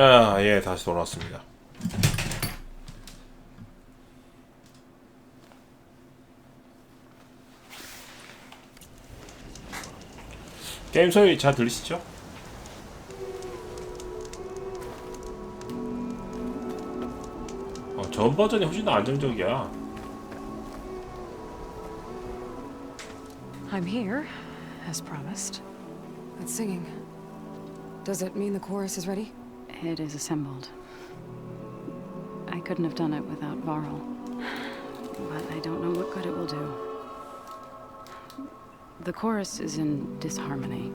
아, 예, 다시 돌아왔습니다. 게임 소리 잘 들리시죠? 전 버전이 훨씬 더 안정적이야. I'm here, as promised. That singing. Does it mean the chorus is ready? It is assembled. I couldn't have done it without Varl, but I don't know what good it will do. The chorus is in disharmony.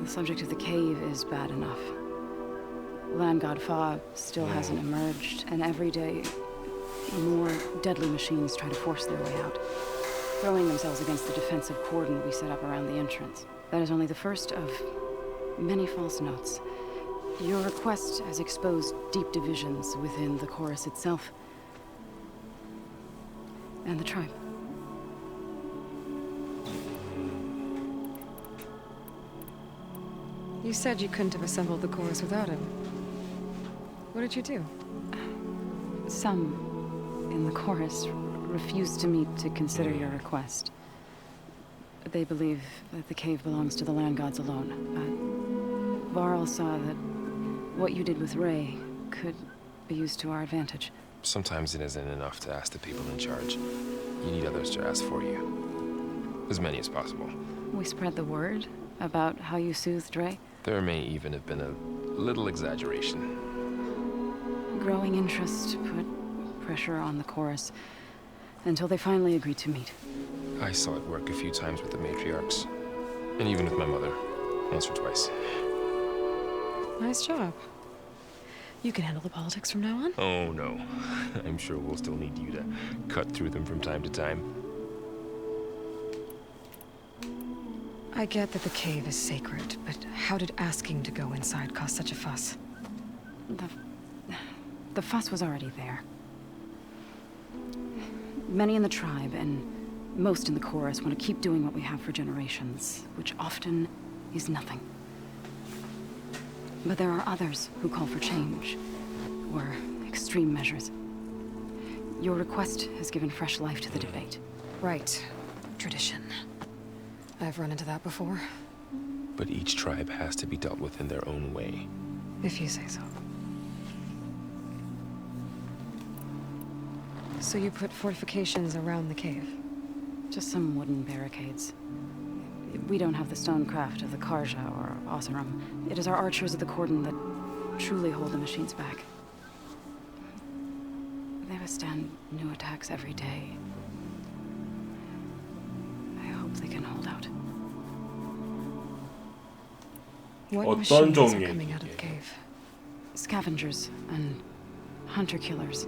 The subject of the cave is bad enough. Land God Fa still hasn't emerged, and every day more deadly machines try to force their way out, throwing themselves against the defensive cordon we set up around the entrance. That is only the first of many false notes. Your request has exposed deep divisions within the chorus itself and the tribe. You said you couldn't have assembled the chorus without him. What did you do? Some in the chorus refused to meet to consider your request. They believe that the cave belongs to the land gods alone. Varl saw that what you did with Ray could be used to our advantage. Sometimes it isn't enough to ask the people in charge. You need others to ask for you. As many as possible. We spread the word about how you soothed Ray. There may even have been a little exaggeration. Growing interest put pressure on the chorus until they finally agreed to meet. I saw it work a few times with the matriarchs. And even with my mother. Once or twice. Nice job. You can handle the politics from now on? Oh no. I'm sure we'll still need you to cut through them from time to time. I get that the cave is sacred, but how did asking to go inside cause such a fuss? The fuss was already there. Many in the tribe, and most in the chorus, want to keep doing what we have for generations, which often is nothing. But there are others who call for change, or extreme measures. Your request has given fresh life to the debate. Right. Tradition. I've run into that before. But each tribe has to be dealt with in their own way. If you say so. So you put fortifications around the cave? Just some wooden barricades. We don't have the stonecraft of the Karja or Oseram. It is our archers of the cordon that truly hold the machines back. They withstand new attacks every day. I hope they can hold out. What machines are coming out of the cave? Scavengers and hunter-killers.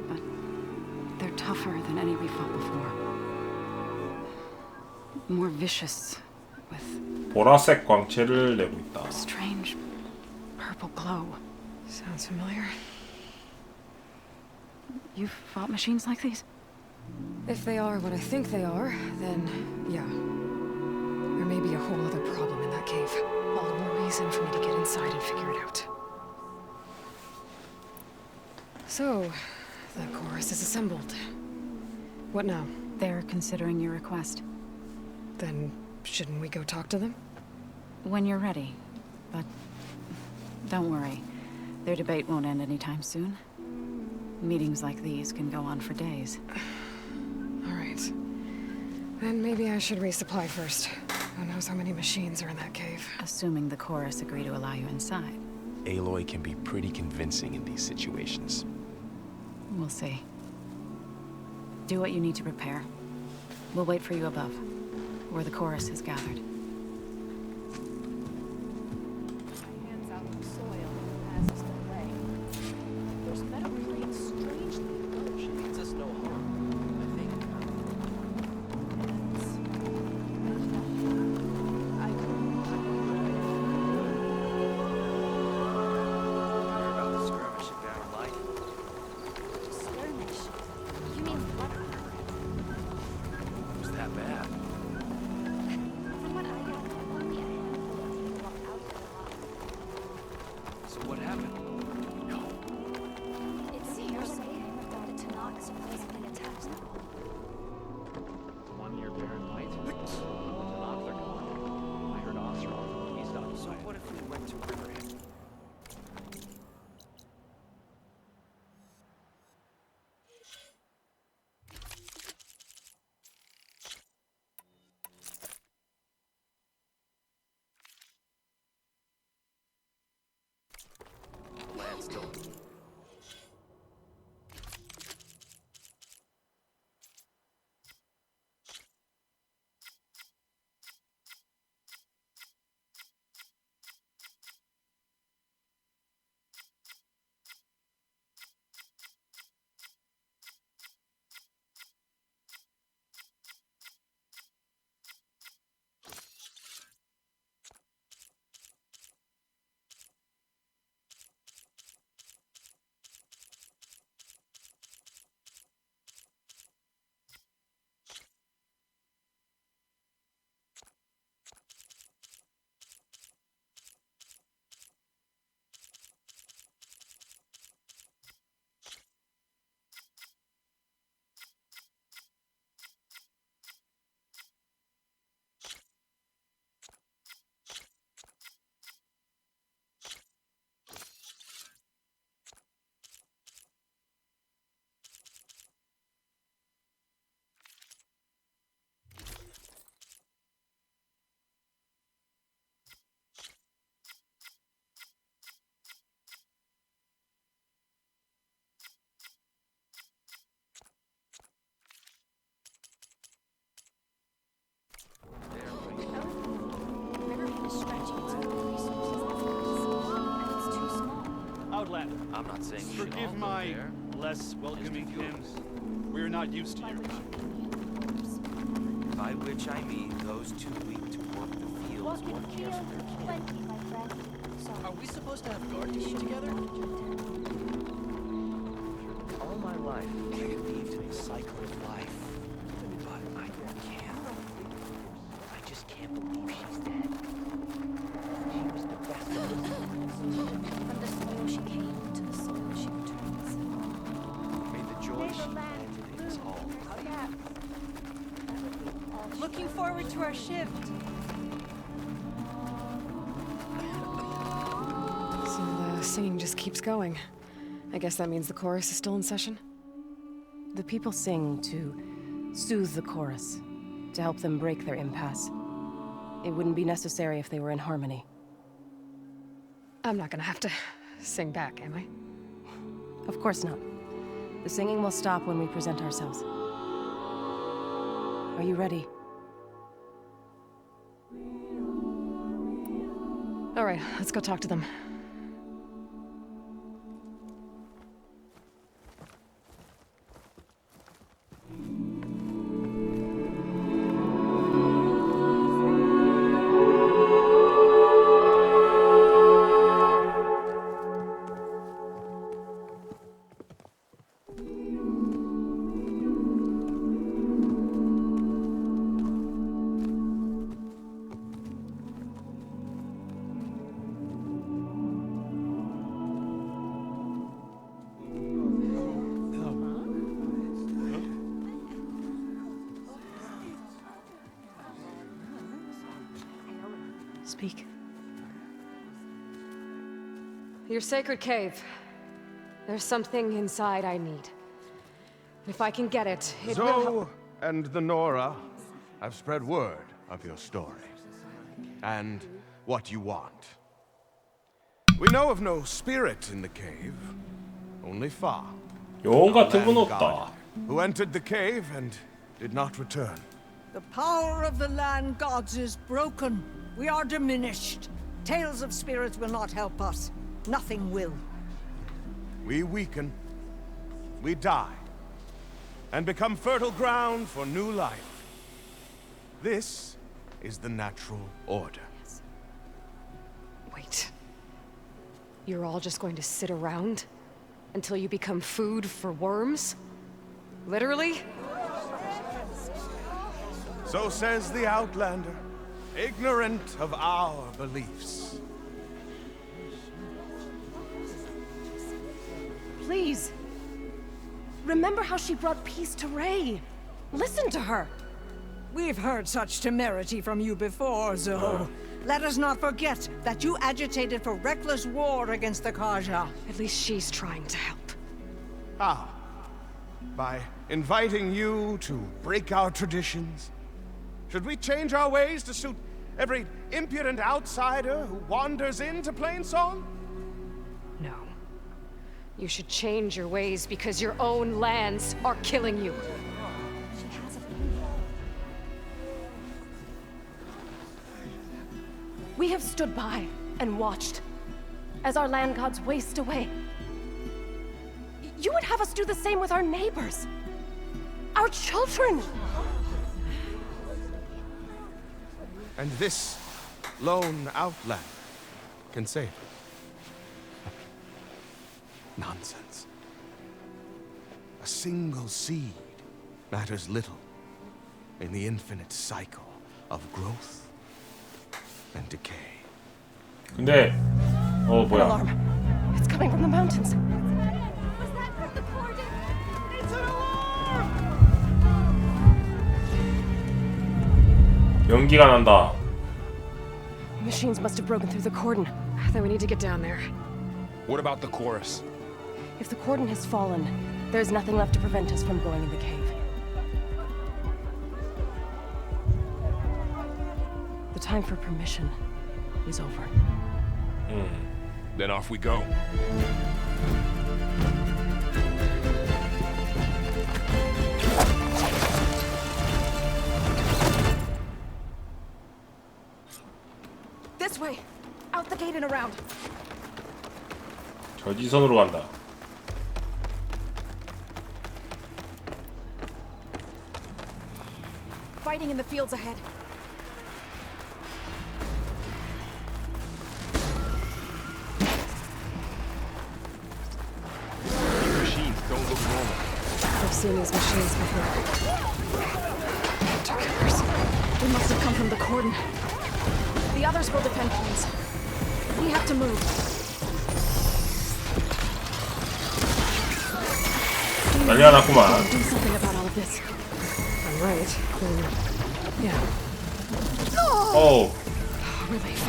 But they're tougher than any we fought before. More vicious, with 보라색 광채를 내고 있다. strange purple glow. Sounds familiar. You've fought machines like these? If they are what I think they are, then yeah. There may be a whole other problem in that cave. All the more reason for me to get inside and figure it out. So, the chorus is assembled. What now? They're considering your request. Then shouldn't we go talk to them? When you're ready. But don't worry. Their debate won't end anytime soon. Meetings like these can go on for days. All right. Then maybe I should resupply first. Who knows how many machines are in that cave? Assuming the chorus agree to allow you inside. Aloy can be pretty convincing in these situations. We'll see. Do what you need to prepare. We'll wait for you above, where the chorus is gathered. Hands out on soil and passes the way. Those metal plates strangely low. She means us no harm, I think. Hear about the skirmishing down light? Skirmish? You mean what? Was that bad? From what The one near Baron White? The knock, they're gone. I heard Oseroth. He's not. So what if we went to Riverhead? Land still. Riverhead is stretching its own resources and it's too small. Outlander. I'm not saying you should all Forgive go my there. less welcoming hymns. We're not used to your kind. By which I mean those too weak to work the fields or care for their kin. 20, my friend. Sorry. Are we supposed to have guard duty together? All my life, I believed in a cycle of life. But I can't. I just can't believe she's dead. She was the best of them. From the soil she came, to the soil she returns. May the joy she planted in us all. Looking forward to our shift. So the singing just keeps going. I guess that means the chorus is still in session? The people sing to soothe the chorus, to help them break their impasse. It wouldn't be necessary if they were in harmony. I'm not gonna have to sing back, am I? Of course not. The singing will stop when we present ourselves. Are you ready? All right, let's go talk to them. Speak. Your sacred cave. There's something inside I need. If I can get it, it will help. Zoe and the Nora have spread word of your story. And what you want. We know of no spirit in the cave. Only Fa. 용 our 같은 건 land 없다. god, who entered the cave and did not return. The power of the land gods is broken. We are diminished. Tales of spirits will not help us. Nothing will. We weaken. We die. And become fertile ground for new life. This is the natural order. Wait. You're all just going to sit around? Until you become food for worms? Literally? So says the Outlander, ignorant of our beliefs. Please. Remember how she brought peace to Ray. Listen to her. We've heard such temerity from you before, Zoe. Let us not forget that you agitated for reckless war against the Kaja. At least she's trying to help. How? By inviting you to break our traditions? Should we change our ways to suit every impudent outsider who wanders into Plainsong? No. You should change your ways because your own lands are killing you. She has a point. We have stood by and watched as our land gods waste away. You would have us do the same with our neighbors, our children. And this lone outlander can save it. Nonsense. A single seed matters little in the infinite cycle of growth and decay. 근데 An 뭐야? alarm. It's coming from the mountains. Was that from the cordon? It's an alarm! 연기가 난다. Machines must have broken through the cordon. Then we need to get down there. What about the chorus? If the cordon has fallen, there's nothing left to prevent us from going in the cave. The time for permission is over. Then off we go. This way! Out the gate and around. 저지선으로 간다. Fighting in the fields ahead. These machines don't look normal. I've seen these machines before. Hunter killers. They must have come from the cordon. The others will defend points. We have to move. 난리가 났구만. Do something about all of this. I'm right. Yeah. 어우. Relief.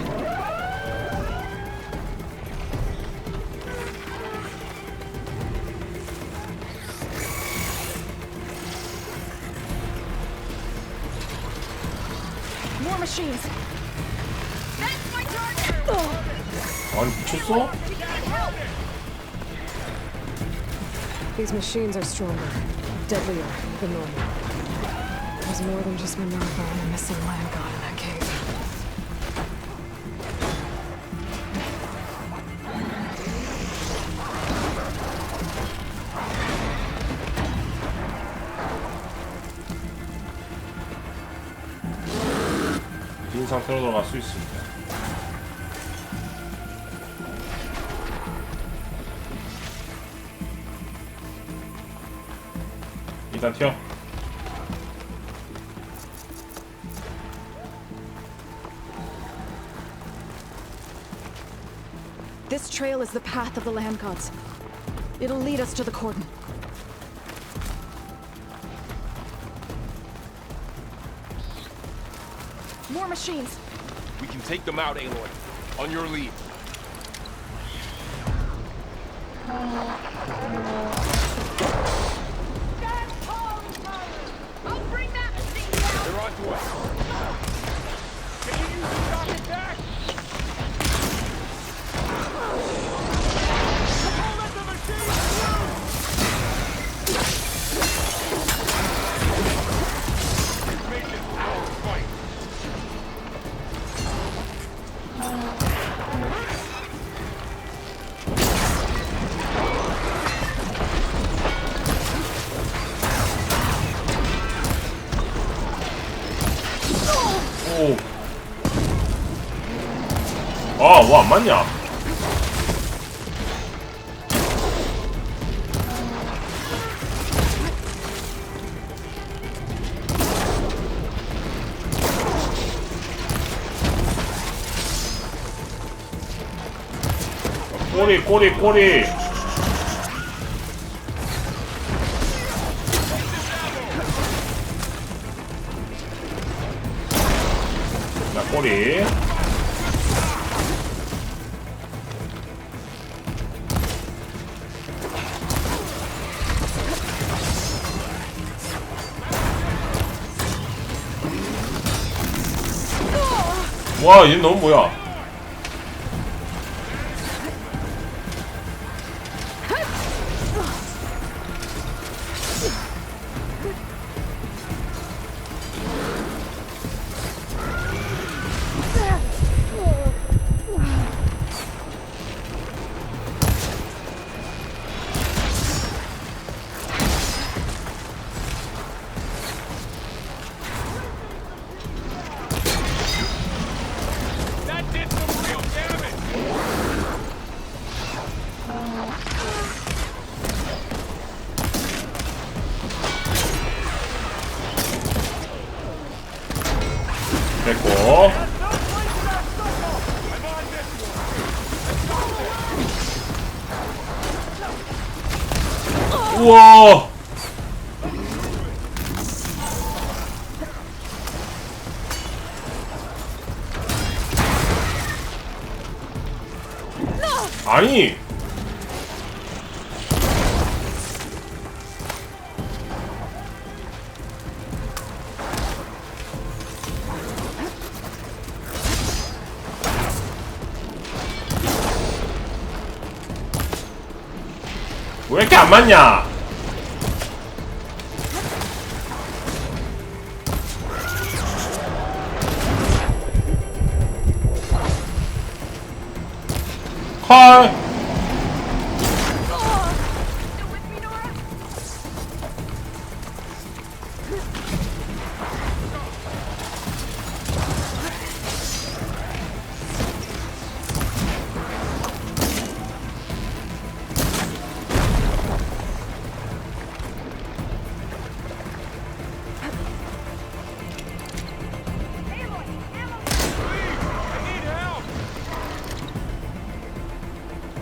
More machines. That's my target. 아니 미쳤어? These machines are stronger, deadlier than normal. There's more than just Minerva and a missing land god in that cave. 빈 상태로 들어갈 수 있습니다. 일단 튀어. This trail is the path of the land gods. It'll lead us to the cordon. More machines. We can take them out, Aloy. On your lead. I'll bring that machine down! They're on to us. Can you use the shock attack? Don't let the machines through! Make this our fight. 오. 아, 뭐 안 맞냐? 꼬리. 꼬리. 와, 얘 너무 뭐야? 됐고. 우와. 아니. 왜 이렇게 안 맞냐? 헐.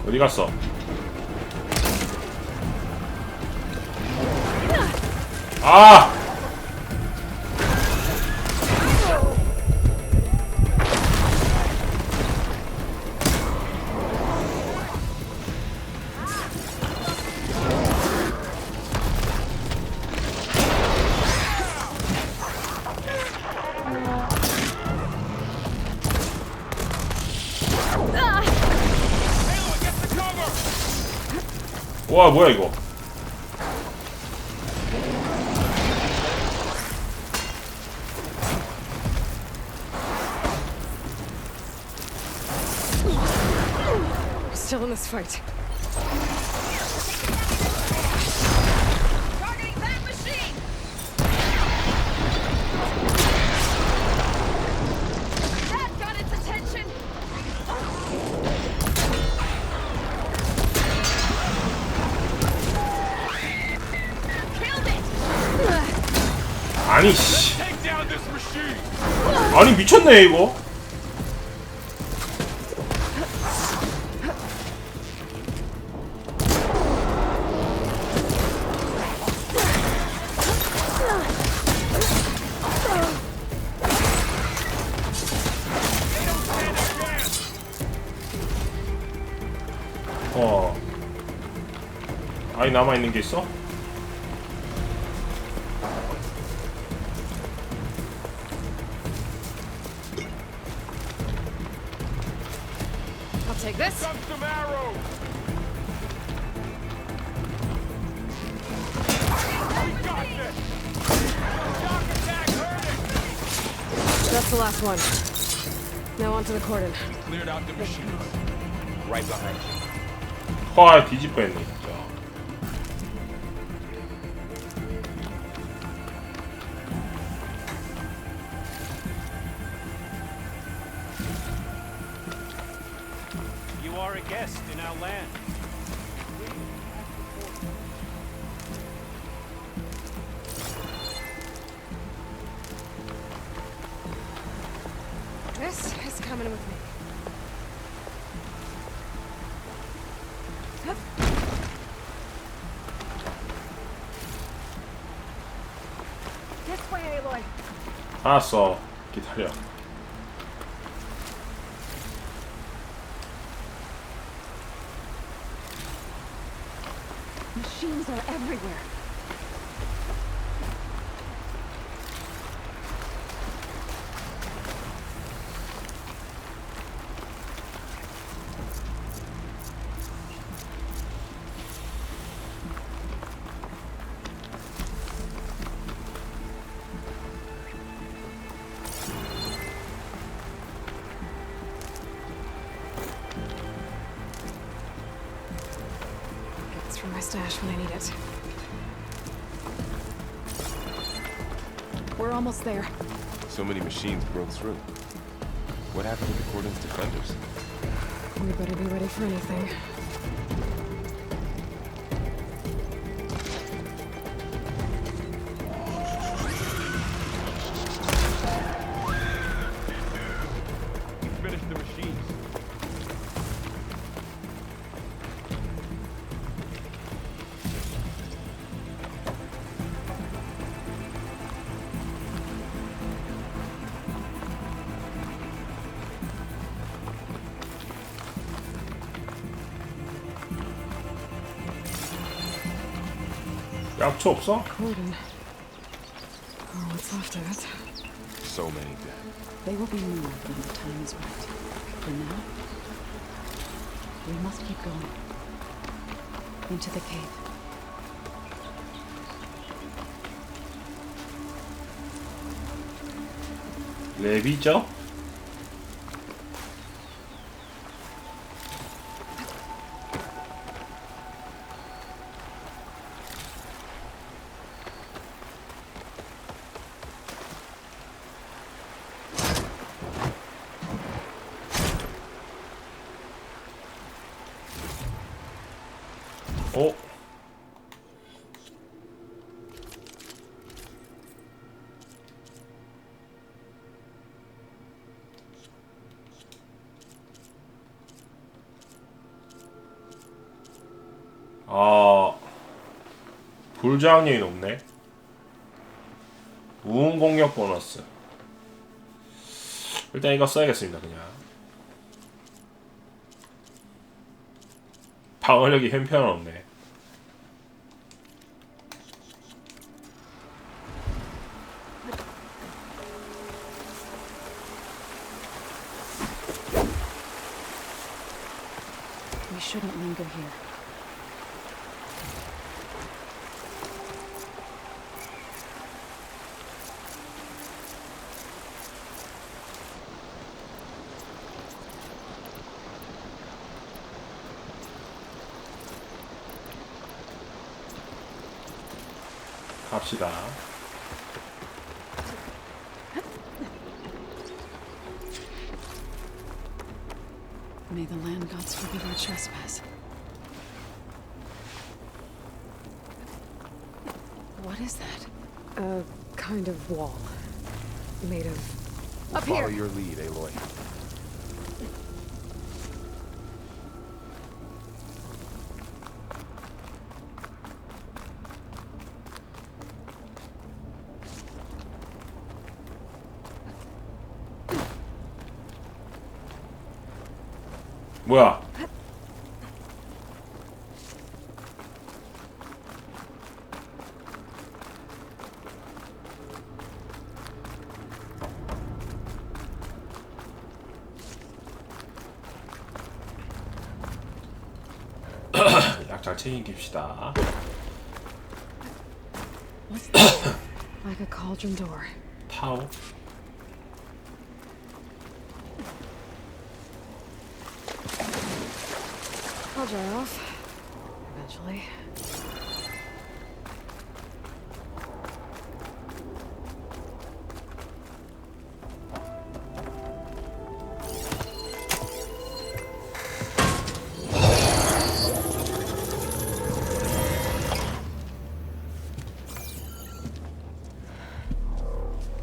어디 갔어? 아! 와, 뭐야 이거? Still in this fight. Targeting that machine! That got its attention! Killed it! 아니 씨. 아니 미쳤네 이거. 아니 남아 있는 게 있어? I'll take this. That's the last one. Now onto the cordon. Cleared out the machine. Right behind you. 화 뒤집어 했네 진짜. You are a guest in our land. This is coming with me. This way, Aloy. 알았어. 기다려. Machines are everywhere. It's from my stash when I need it. We're almost there. So many machines broke through. What happened to the Cordon's defenders? We better be ready for anything. Finish the machines. 약초 없어? Corden. Or what's left of it. So many dead. They will be moved when the time is right. For now, we must keep going. Into the cave. 랩이죠? 어? 아, 불장력이 높네. 우운 공격 보너스. 일단 이거 써야겠습니다. 그냥 방어력이 형편없네. We shouldn't linger here. 갑시다. May the land gods forgive our trespass. What is that? A kind of wall. Made of... Up Follow here! your lead, Aloy. 뭐야? 약 잘 챙깁시다. What's that? Like a cauldron door. 타오. I'll dry off. Eventually.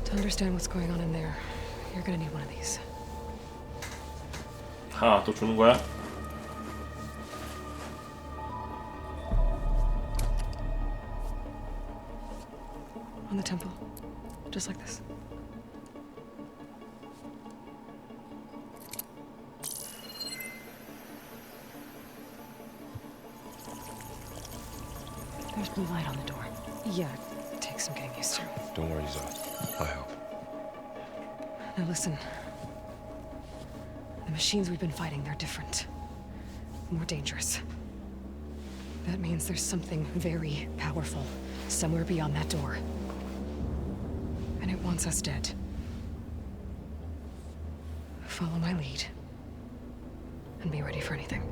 To understand what's going on in there, you're gonna need one of these. 하나 또 주는 거야? On the temple. Just like this. There's blue light on the door. Yeah, it takes some getting used to. Don't worry, Zoe. I help. Now listen. The machines we've been fighting, they're different. More dangerous. That means there's something very powerful somewhere beyond that door. And it wants us dead. Follow my lead. And be ready for anything.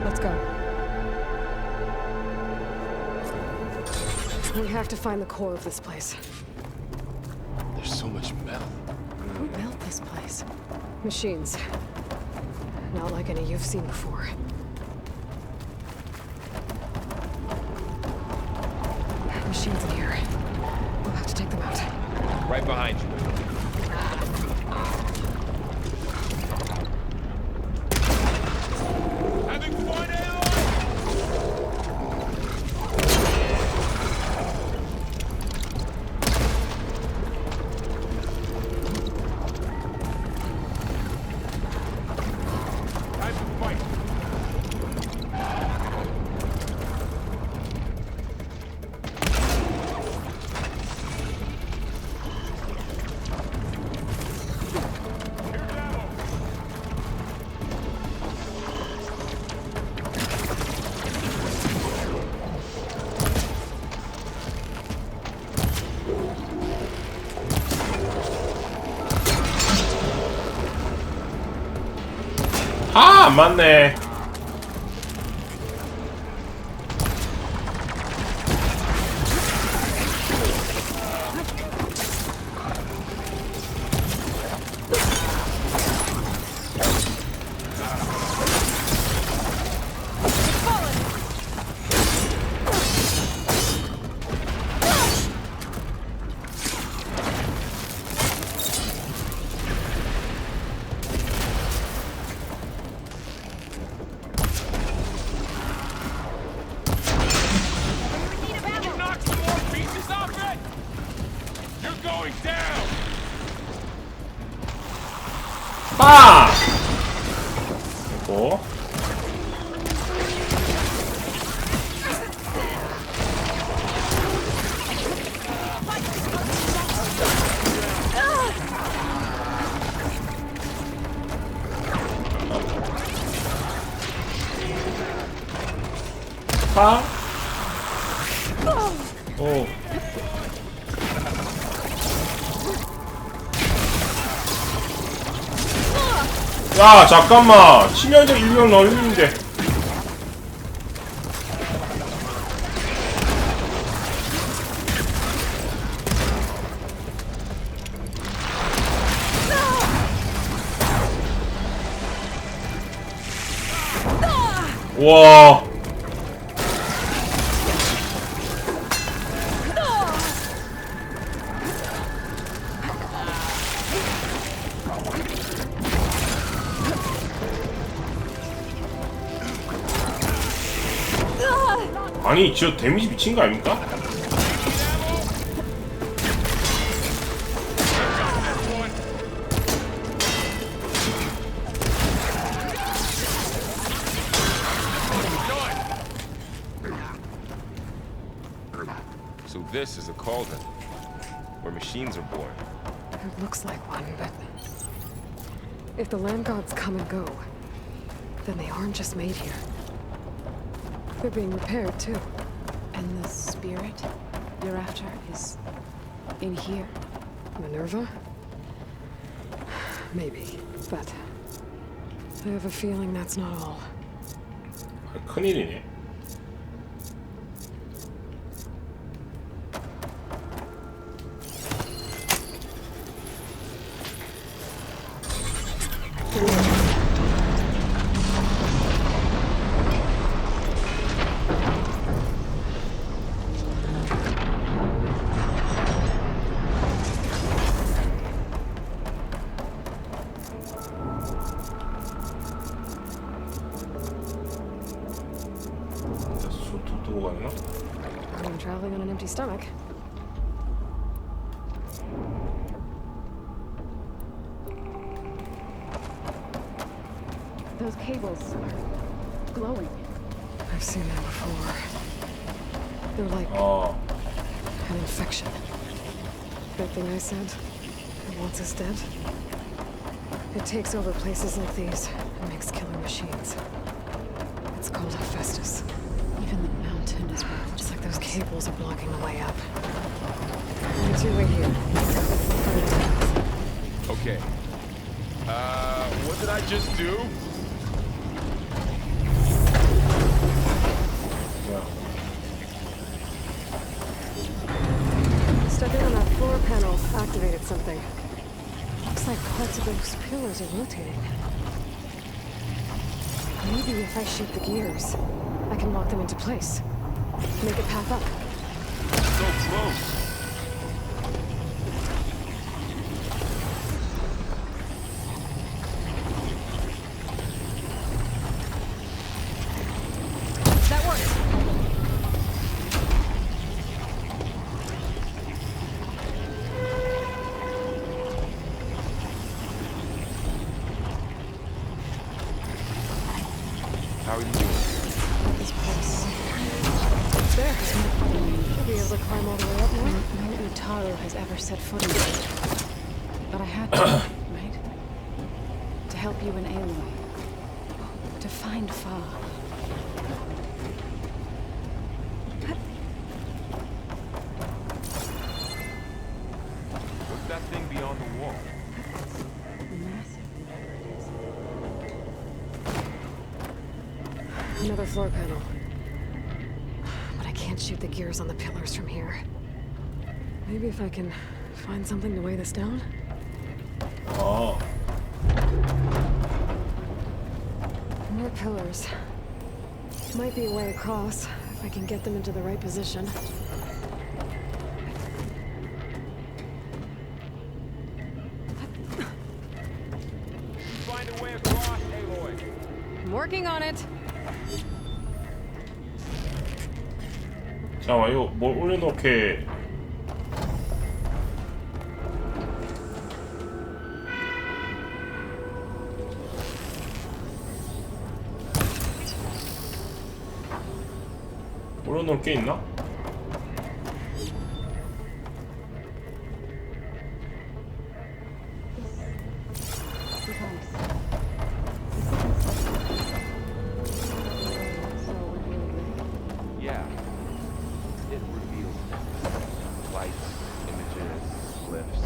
Let's go. We have to find the core of this place. There's so much metal. Who built this place? Machines. Not like any you've seen before. Machines in here. We'll have to take them out. Right behind you. Having fun, time to fight. 아, 안 맞네. Knock some more pieces off it! You're going down! 빵! 그리고 빵? 오. 야, 잠깐만. 치명적 일명 넣었는데. 와. 아니, 저 데미지 미친 거 아닙니까? So this is a cauldron, where machines are born. It looks like one, but... if the land gods come and go, then they aren't just made here. They're being repaired, too. And the spirit you're after is in here. Minerva? Maybe, but... I have a feeling that's not all. 큰일이네. 두고 가야 되나? I'm traveling on an empty stomach. Those cables are glowing. I've seen that before. They're like 어. an infection. That thing I said, it wants us dead. It takes over places like these and makes killer machines. It's called Hephaestus. Even the mountain is red. It's like those cables are blocking the way up. You two wait here. Okay. What did I just do? Stepping on that floor panel activated something. Looks like parts of those pillars are rotating. Maybe if I shoot the gears, I can lock them into place. Make a path up. So close. That works! How are you doing? This place. There. Should be able to climb all the way up now. No Utaru has ever set foot in it. But I had to, right? To help you in Aloy. To find Fa. What's that thing beyond the wall? Another floor panel. But I can't shoot the gears on the pillars from here. Maybe if I can find something to weigh this down? 어. More pillars. Might be a way across, if I can get them into the right position. Find a way across, Aloy. I'm working on it! 잠깐만 이거 뭘 올려놓게. 올려놓을 게 있나? Yeah. It reveals lights, images, glyphs,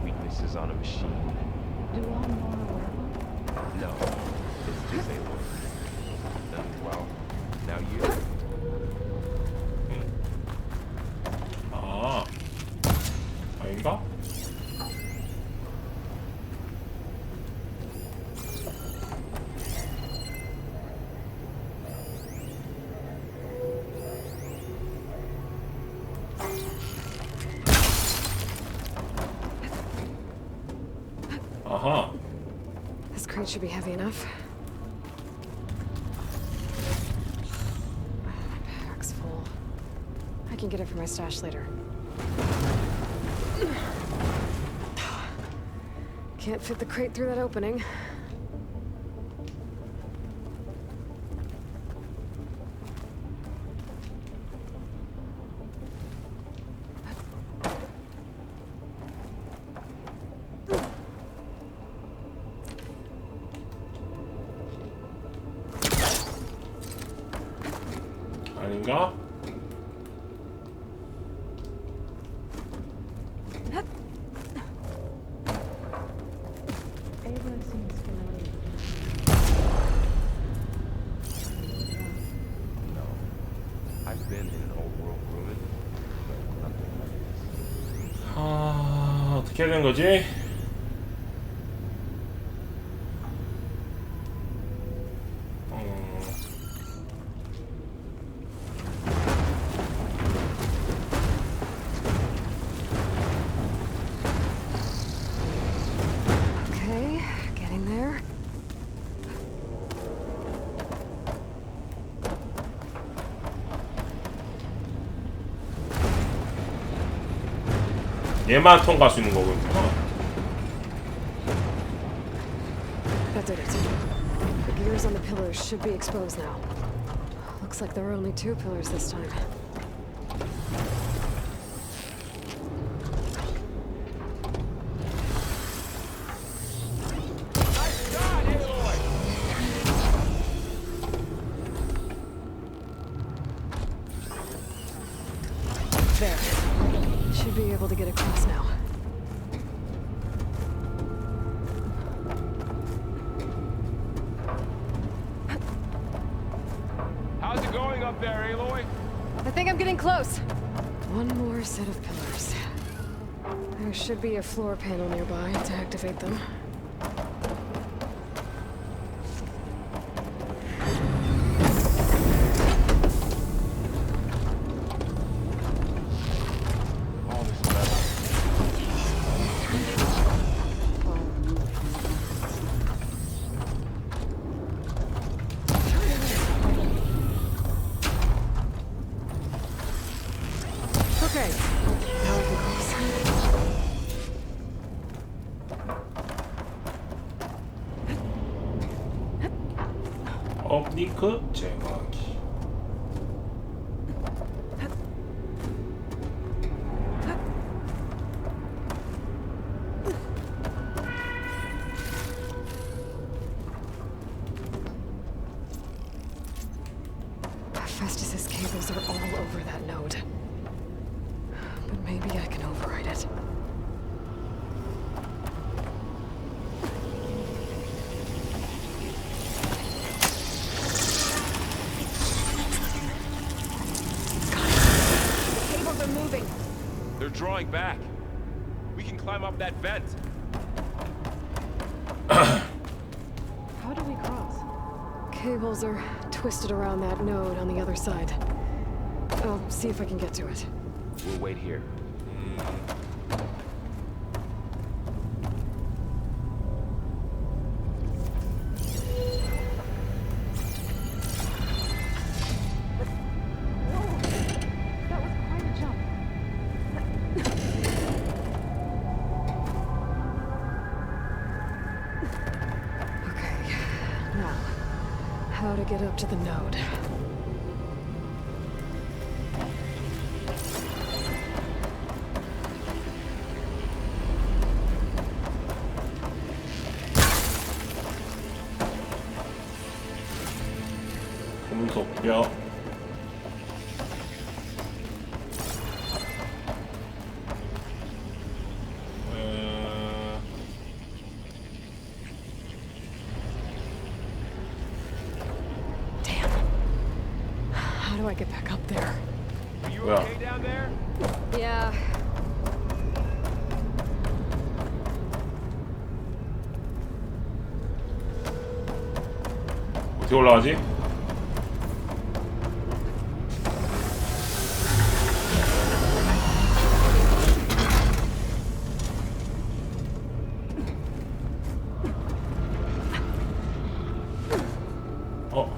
weaknesses on a machine. Do all more aware of them? No, it's just Aloy. And well, now you. 아. 아닌가? 아하. This crate should be heavy enough. My pack's full. I can get it from my stash later. Can't fit the crate through that opening. 아닌가? Ava seems familiar. No. I've been in an old world ruin, but nothing like this. 아, 어떻게 해야 되는 거지? Okay, getting there. 얘만 통과할 수 있는 거군요. That did it. The gears on the pillars should be exposed now. Looks like there were only 2 pillars this time. There. Should be able to get across now. How's it going up there, Aloy? I think I'm getting close. One more set of pillars. There should be a floor panel nearby to activate them. Okay, now I can cross. 업니크 제거하기. Festus's cables are all over that node. But maybe I can override it. The cables are moving. They're drawing back. We can climb up that vent. How do we cross? Cables are twisted around that node on the other side. I'll see if I can get to it. We'll wait here. That was quite a jump. Okay, now, how to get up to the node. 금속뼈. Damn. How do I get back up there? Are you Yeah. okay down there? Yeah. 어떻게 올라가지? 어.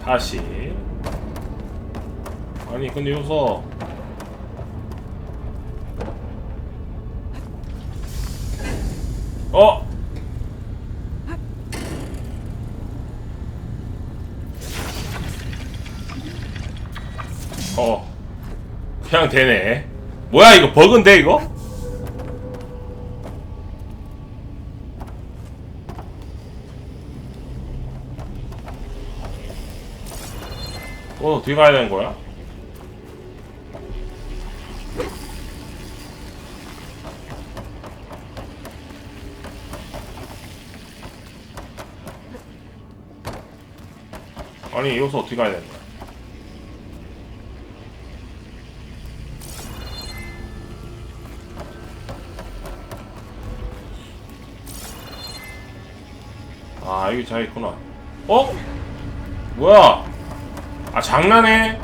다시. 아니 근데 여기서 어? 그냥 되네. 뭐야 이거 버그인데 이거? 어디 가야 되는 거야? 아니 여기서 어떻게 가야 되는 거야? 아 여기 잘 있구나. 어? 뭐야? 아 장난해?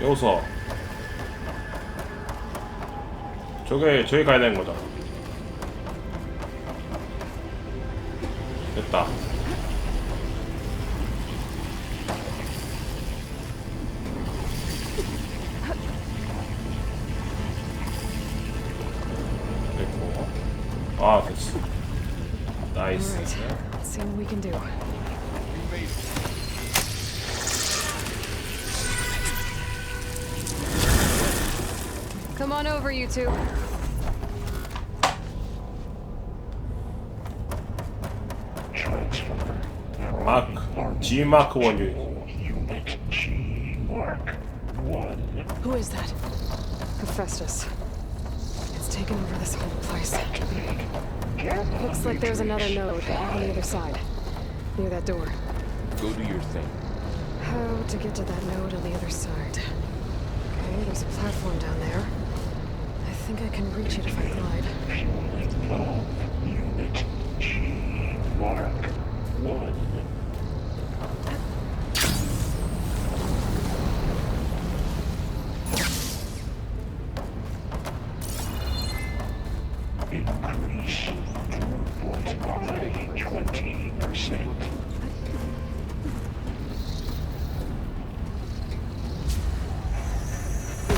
여기서 저기 가야 되는 거잖아. 됐다. 됐고. 아, 됐어. 나이스. Alright, let's see what we can do. Come on over, you two. 마크, G 마크 1 유닛. Who is that? Hephaestus. It's taken over this whole place. Looks like there's another node on the other side, near that door. Go do your thing. How to get to that node on the other side? Okay, there's a platform down there. I think I can reach it if I glide. Unit G Mark 1. Increase throughput by 20%.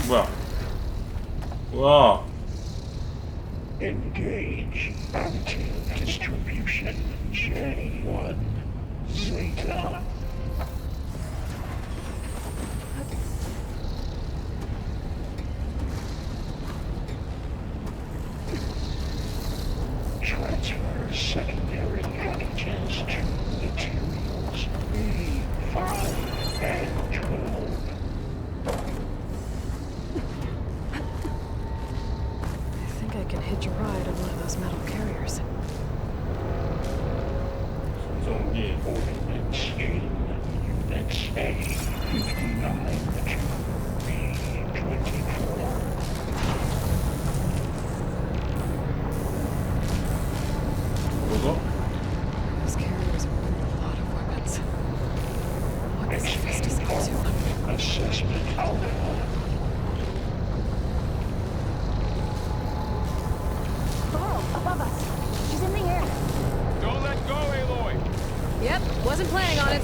뭐야? 뭐야? Engage active distribution J1 Zeta. Transfer secondary packages to materials B5 and 12. I think I can hitch a ride on one of those metal carriers. 전기. Ordnance in Units A59 to B24. 뭐가? Those carriers are a lot of weapons. What is Hephaestus up to? Assessment alpha. Above us. She's in the air. Don't let go, Aloy! Yep, wasn't planning on it.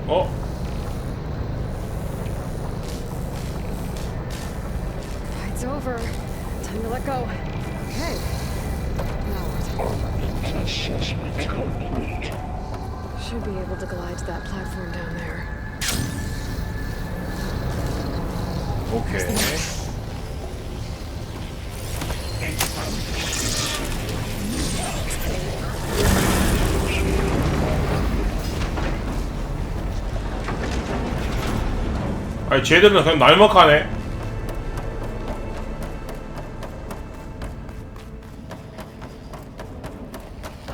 어? Fight's over. Time to let go. Okay. Now what? Assessment complete. Should be able to glide to that platform down there. 오케이. 아니 쟤들은 그냥 날먹하네.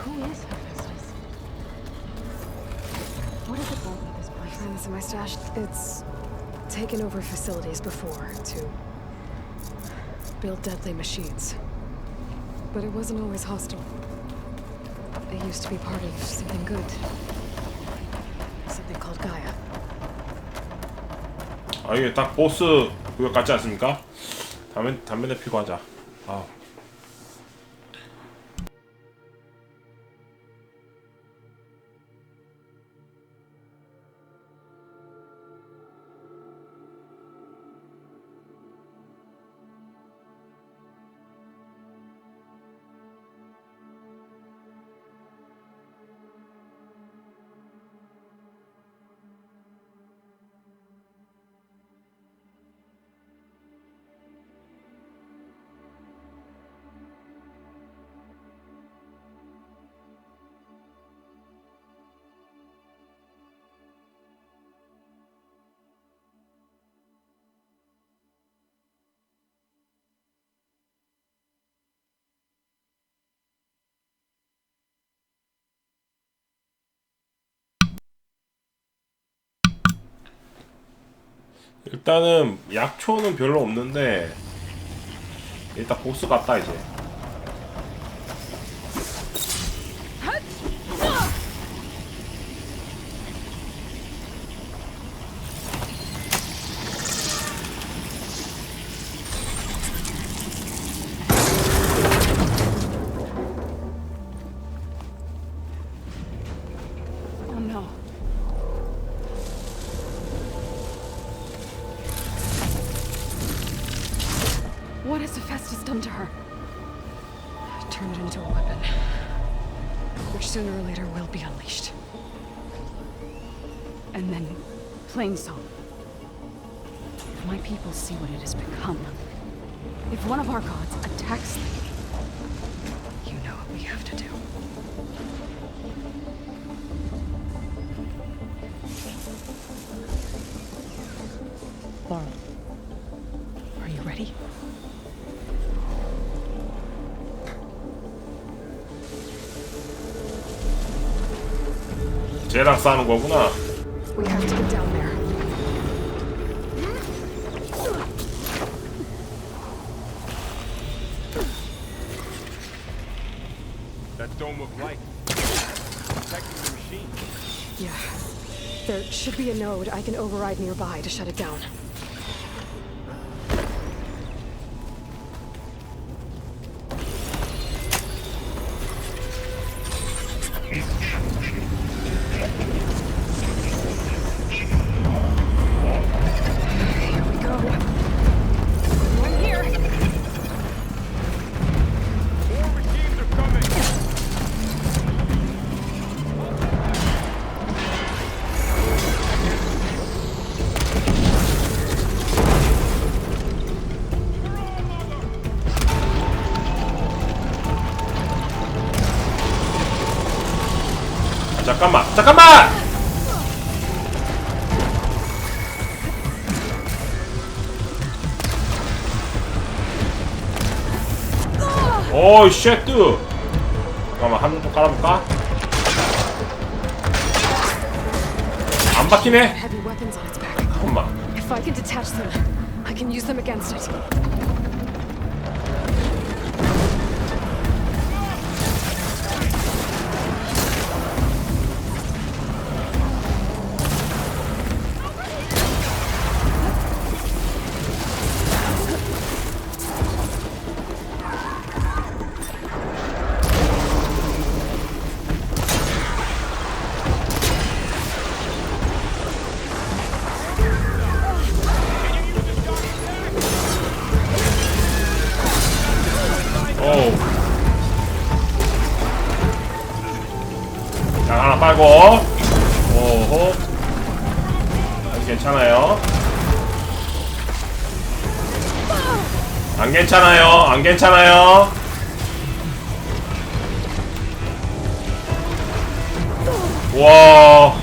Who is Hephaestus? What is it about this place? Find this in my stash. It's taken over facilities before to build deadly machines. But it wasn't always hostile. It used to be part of something good. Something called Gaia. 아 이게 딱 보스 구역 같지 않습니까? 담배 피고 하자. 아. 일단은 약초는 별로 없는데 일단 보스 같다 이제. What has Hephaestus done to her? Turn it into a weapon, which sooner or later will be unleashed. And then, plain song. If my people see what it has become, if one of our gods attacks them, You know what we have to do. Laurel, are you ready? 쟤랑 싸우는 거구나. We have to get down there. That dome of light. Protecting the machine. Yeah. There should be a node I can override nearby to shut it down. Here we go. Right here. More machines are coming. 잠깐만, 잠깐만! 오이 쉣! 잠깐만, 한 번 더 깔아볼까? 안 박히네? Heavy weapons on its back. 잠깐만. If I can detach them, I can use them against it. 오우. 자, 하나 빨고. 오호. 아직 괜찮아요. 안 괜찮아요. 안 괜찮아요. 와.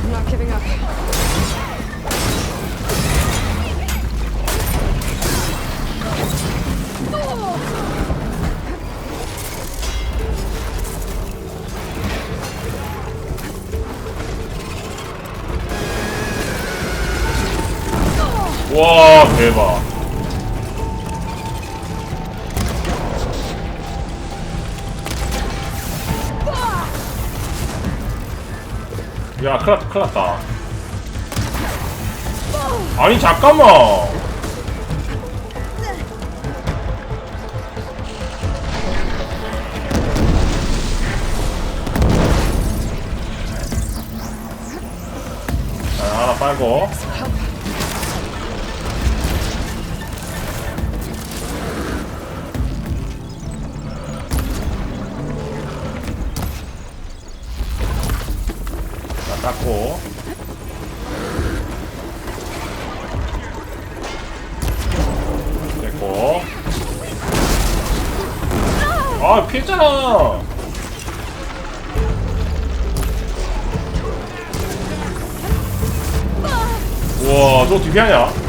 I'm not giving up. 와, 대박. 야, 큰일났다, 큰일났다. 아니, 잠깐만. 자, 하나 빨고. 자, 닦고. 됐고. 아, 피했잖아. 우와, 너 어떻게 피하냐?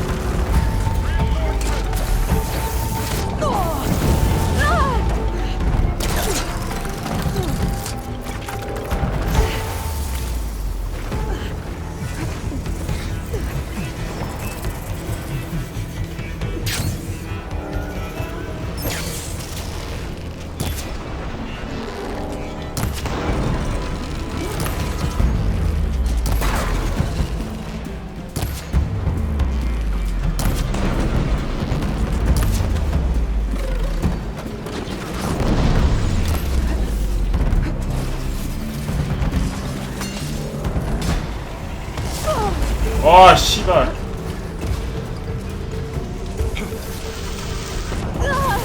와 씨발.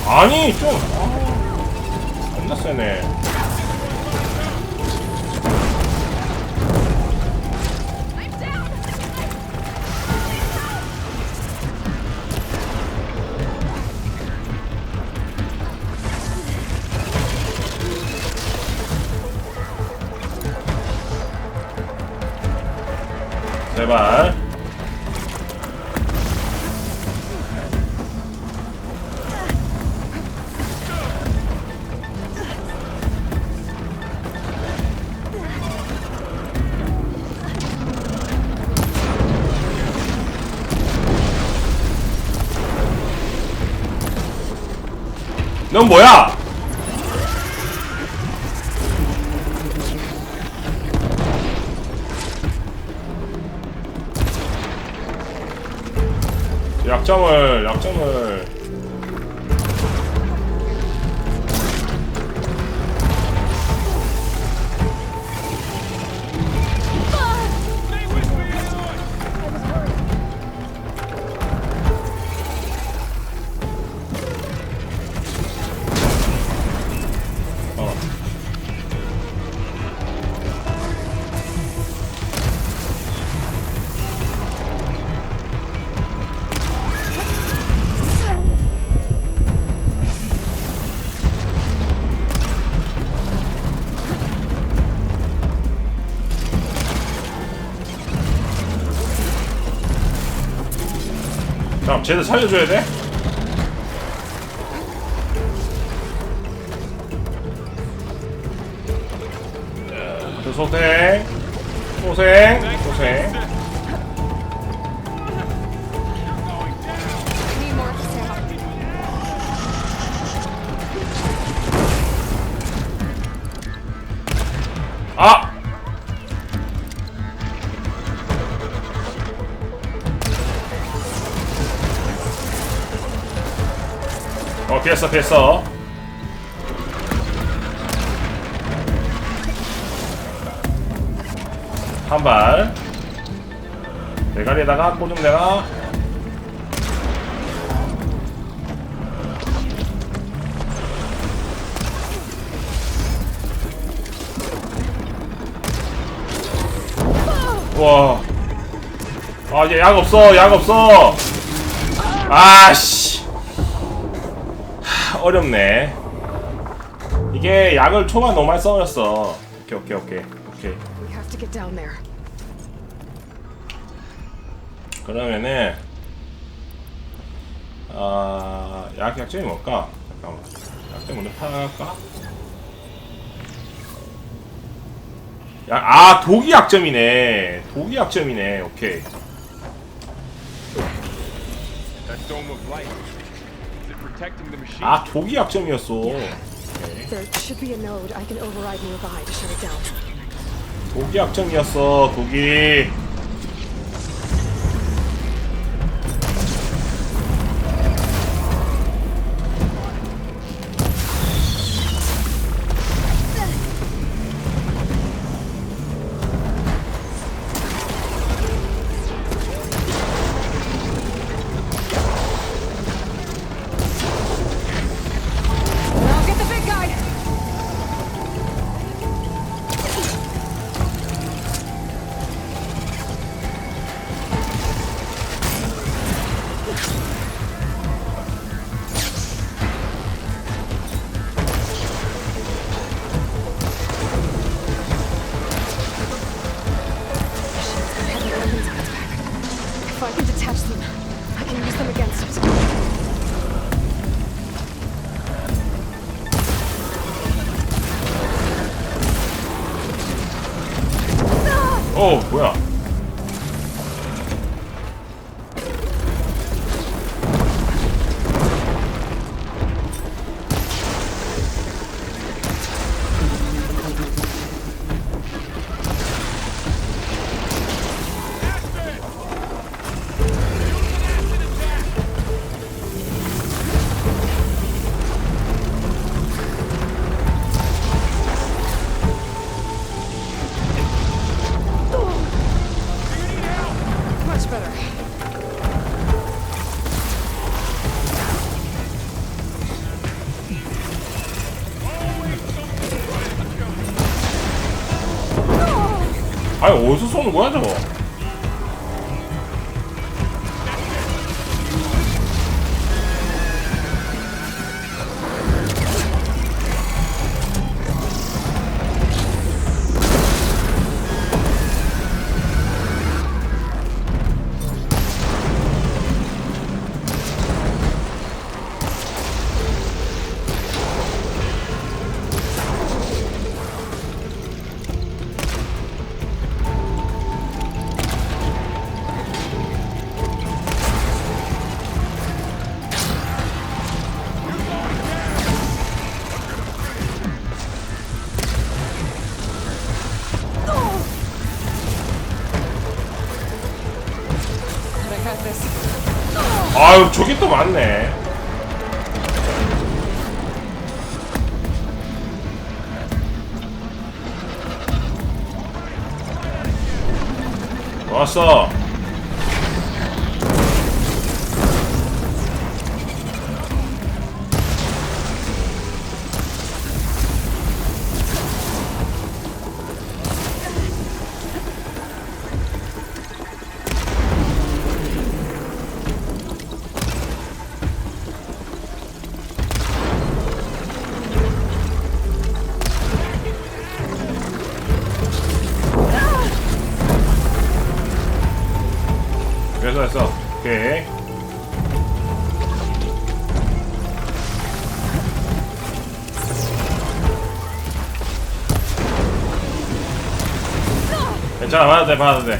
아니 좀 겁나 세네. 제발. 넌 뭐야? 약점을 자, 쟤들 살려줘야 돼? 소생. 아! 피했어. 한 발. 대가리에다가 꽂으면 되나? 와. 아, 이제 약 없어. 아씨. 어렵네. 이게 약을 초반 너무 많이 써버렸어. 오케이. We have to get down there. 그러면은 약점이 뭘까? 잠깐만. 약점 먼저 팔까? 독이 약점이네. 오케이. 독이 약점이었어. There should be a node I can override nearby to shut it down. 독이 약점이었어. 독이. If I can detach them, I can use them against it. 뭐야? 아니 어디서 쏘는 거야 저거? 아유 저기 또 많네. 왔어. 됐어. 오케이. 괜찮아, 봐도 돼, 봐도 돼.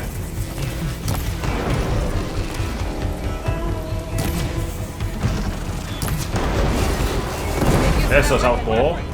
됐어, 잡고.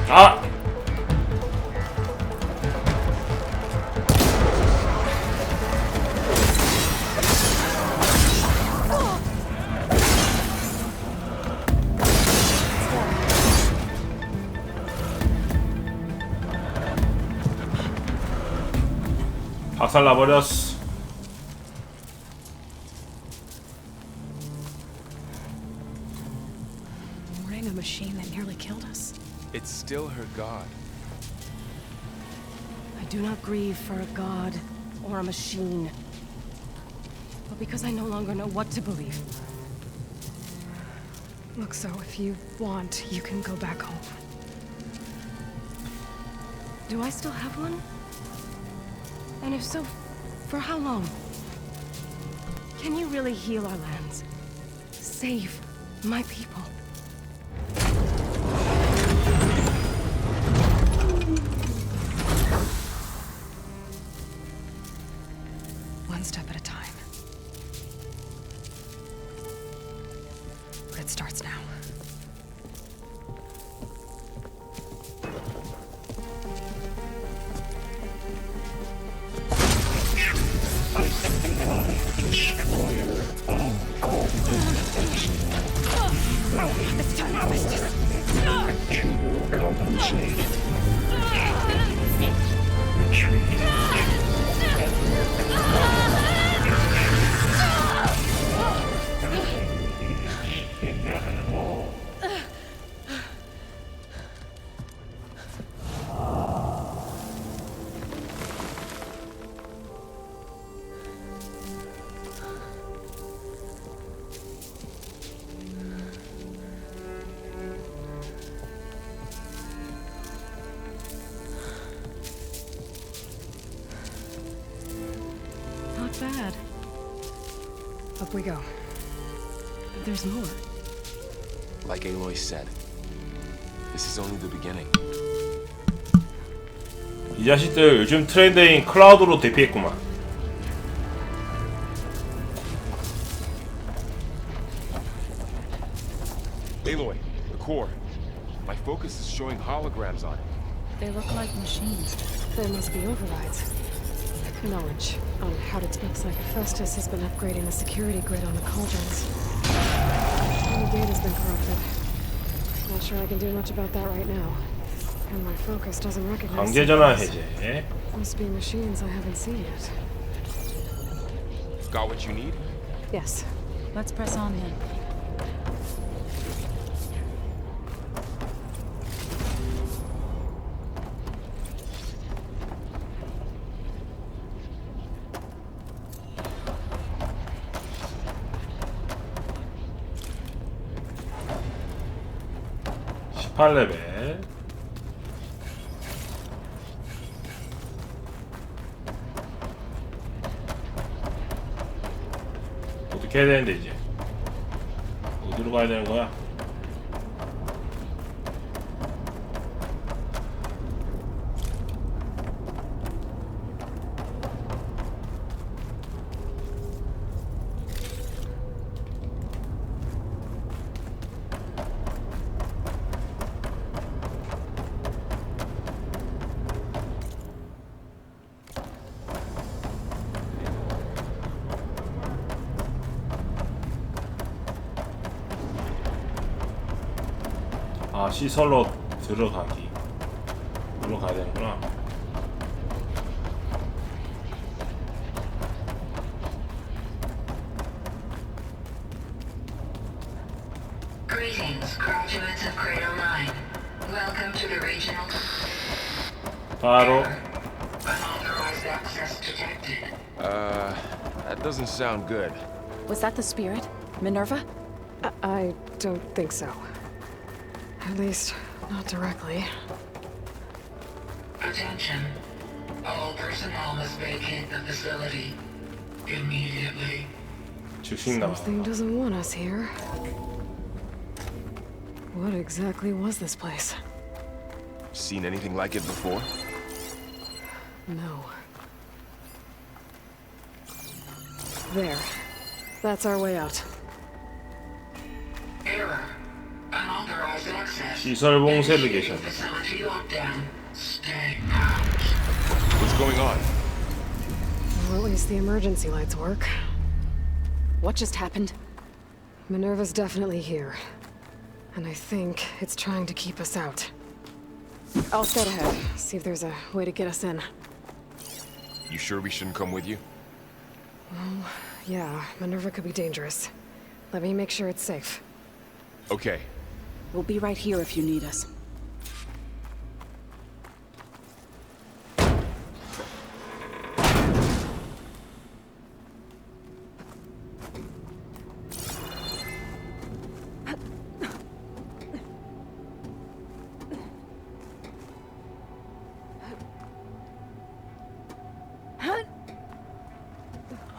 아! 박살나버렸어. Running a machine that nearly killed us. It's still her god. I do not grieve for a god or a machine, but because I no longer know what to believe. Look, so if you want, you can go back home. Do I still have one? And if so, for how long? Can you really heal our lands? Save my people? One step at a time. But it starts now. Not bad. Up we go. There's more. Like Aloy said, this is only the beginning. 이 자식들 요즘 트렌드인 클라우드로 대피했구만. core. My focus is showing holograms on it. They look like machines. There must be overrides. Knowledge on how to... Looks like Festus has been upgrading the security grid on the cauldrons. The data's been corrupted. Not sure I can do much about that right now. And my focus doesn't recognize... 관계전환 해제. Must be machines I haven't seen yet. Got what you need? Yes. Let's press on then. (18레벨) 어떻게 해야 되는데 이제 어디로 가야 되는 거야? 아, 시설로 들어가기. 물로 가야 되는구나. Greetings, graduates of Grade 9. Welcome to the regional... 바로 Unauthorized access detected. That doesn't sound good. Was that the spirit? Minerva? I don't think so. At least, not directly. Attention. All personnel must vacate the facility immediately. 즉시 나와. Something doesn't want us here. What exactly was this place? Seen anything like it before? No. There. That's our way out. Error. Unauthorized access. 시설 봉쇄를 계셨네. Facility lockdown. Stay out. What's going on? Well, at least the emergency lights work. What just happened? Minerva's definitely here. And I think it's trying to keep us out. I'll scout ahead, see if there's a way to get us in. You sure we shouldn't come with you? Well, yeah, Minerva could be dangerous. Let me make sure it's safe. Okay. We'll be right here if you need us.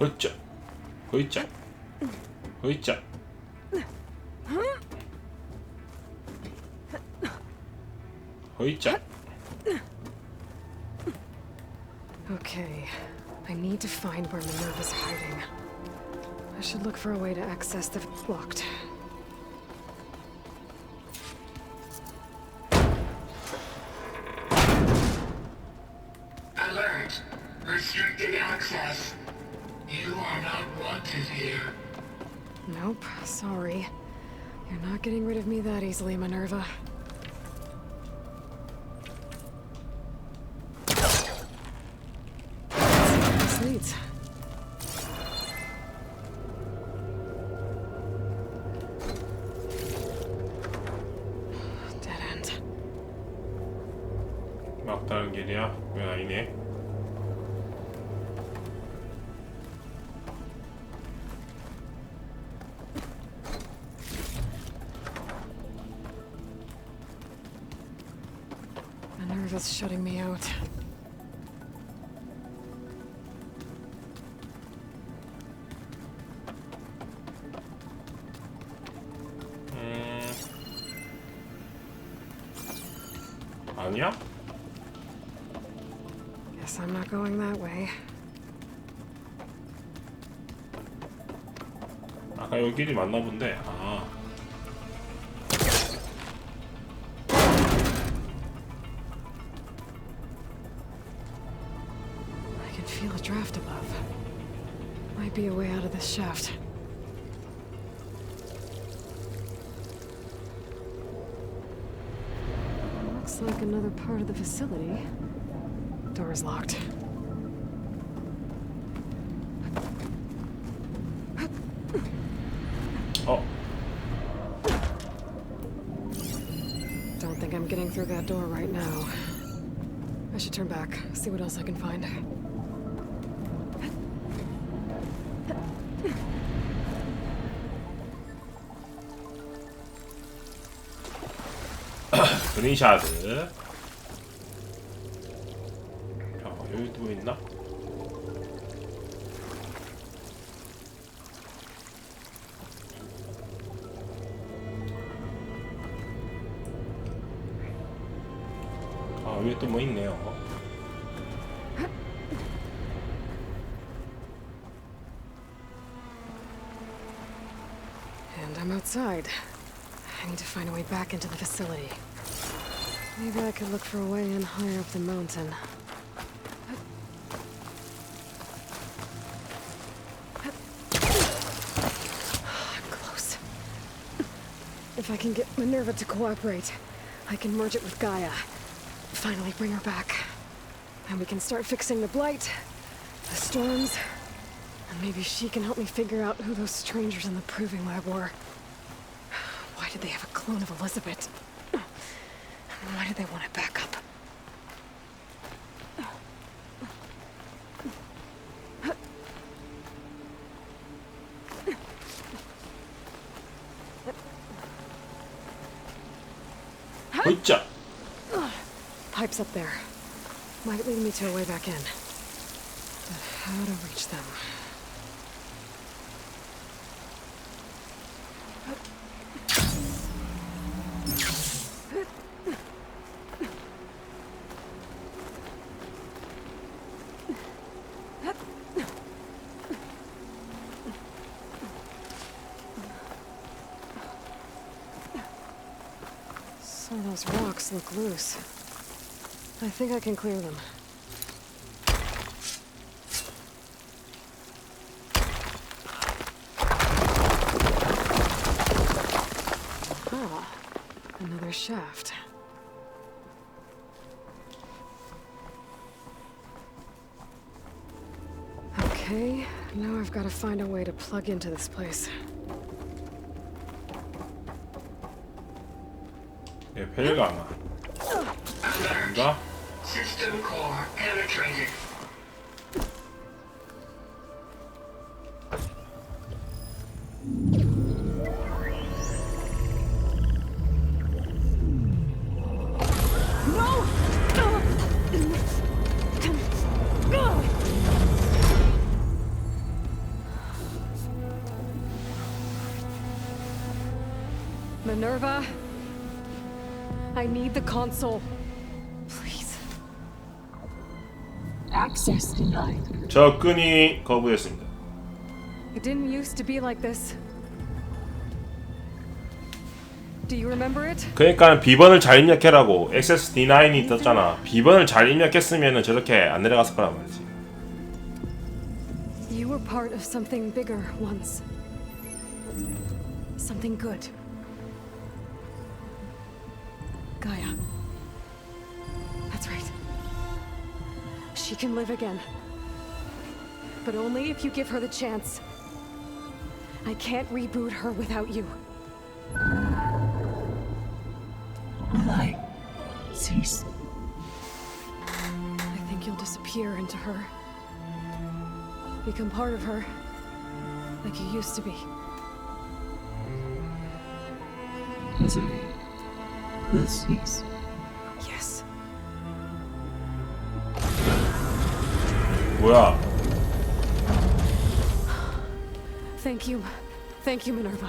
허이짜 허이짜 허이짜 허이짜. Okay, I need to find where Minerva's hiding. I should look for a way to access the... locked. Alert. Restricted access. You are not wanted here. Nope, sorry. You're not getting rid of me that easily, Minerva. This leads. Dead end. 막다른 길이야? 왜 아니네? Minerva's shutting me out. 아니야? Guess I'm not going that way. 아까 여기 길이 맞나 본데. 아. draft above. Might be a way out of this shaft. Looks like another part of the facility. Door's locked. Oh. Don't think I'm getting through that door right now. I should turn back, see what else I can find. 그린샤드. 여기 또 있나? 아, 위에 또 뭐 있네요. And I'm outside. I need to find a way back into the facility. Maybe I could look for a way in higher up the mountain. I'm close. If I can get Minerva to cooperate, I can merge it with Gaia. Finally bring her back. And we can start fixing the blight, the storms, and maybe she can help me figure out who those strangers in the proving lab were. Why did they have a clone of Elizabeth? Why did they want it back up? 으쌰! Pipes up there. Might lead me to a way back in. But how to reach them? Some of those rocks look loose. I think I can clear them. Ah, another shaft. Okay, now I've got to find a way to plug into this place. 예, 벨가마. 뭔가? System core penetrated. Minerva, I need the console. Please. Access denied. 접근이 거부했습니다. It didn't used to be like this. Do you remember it? 그러니까 비번을 잘 입력해라고. 액세스 D9이 떴잖아. 비번을 잘 입력했으면 저렇게 안 내려갔을 거란 말이지. You were part of something bigger once. Something good. Gaia. That's right. She can live again. But only if you give her the chance. I can't reboot her without you. Light. Cease. I think you'll disappear into her. Become part of her. Like you used to be. Misery. Will cease. Yes. 뭐야? Thank you. Thank you, Minerva.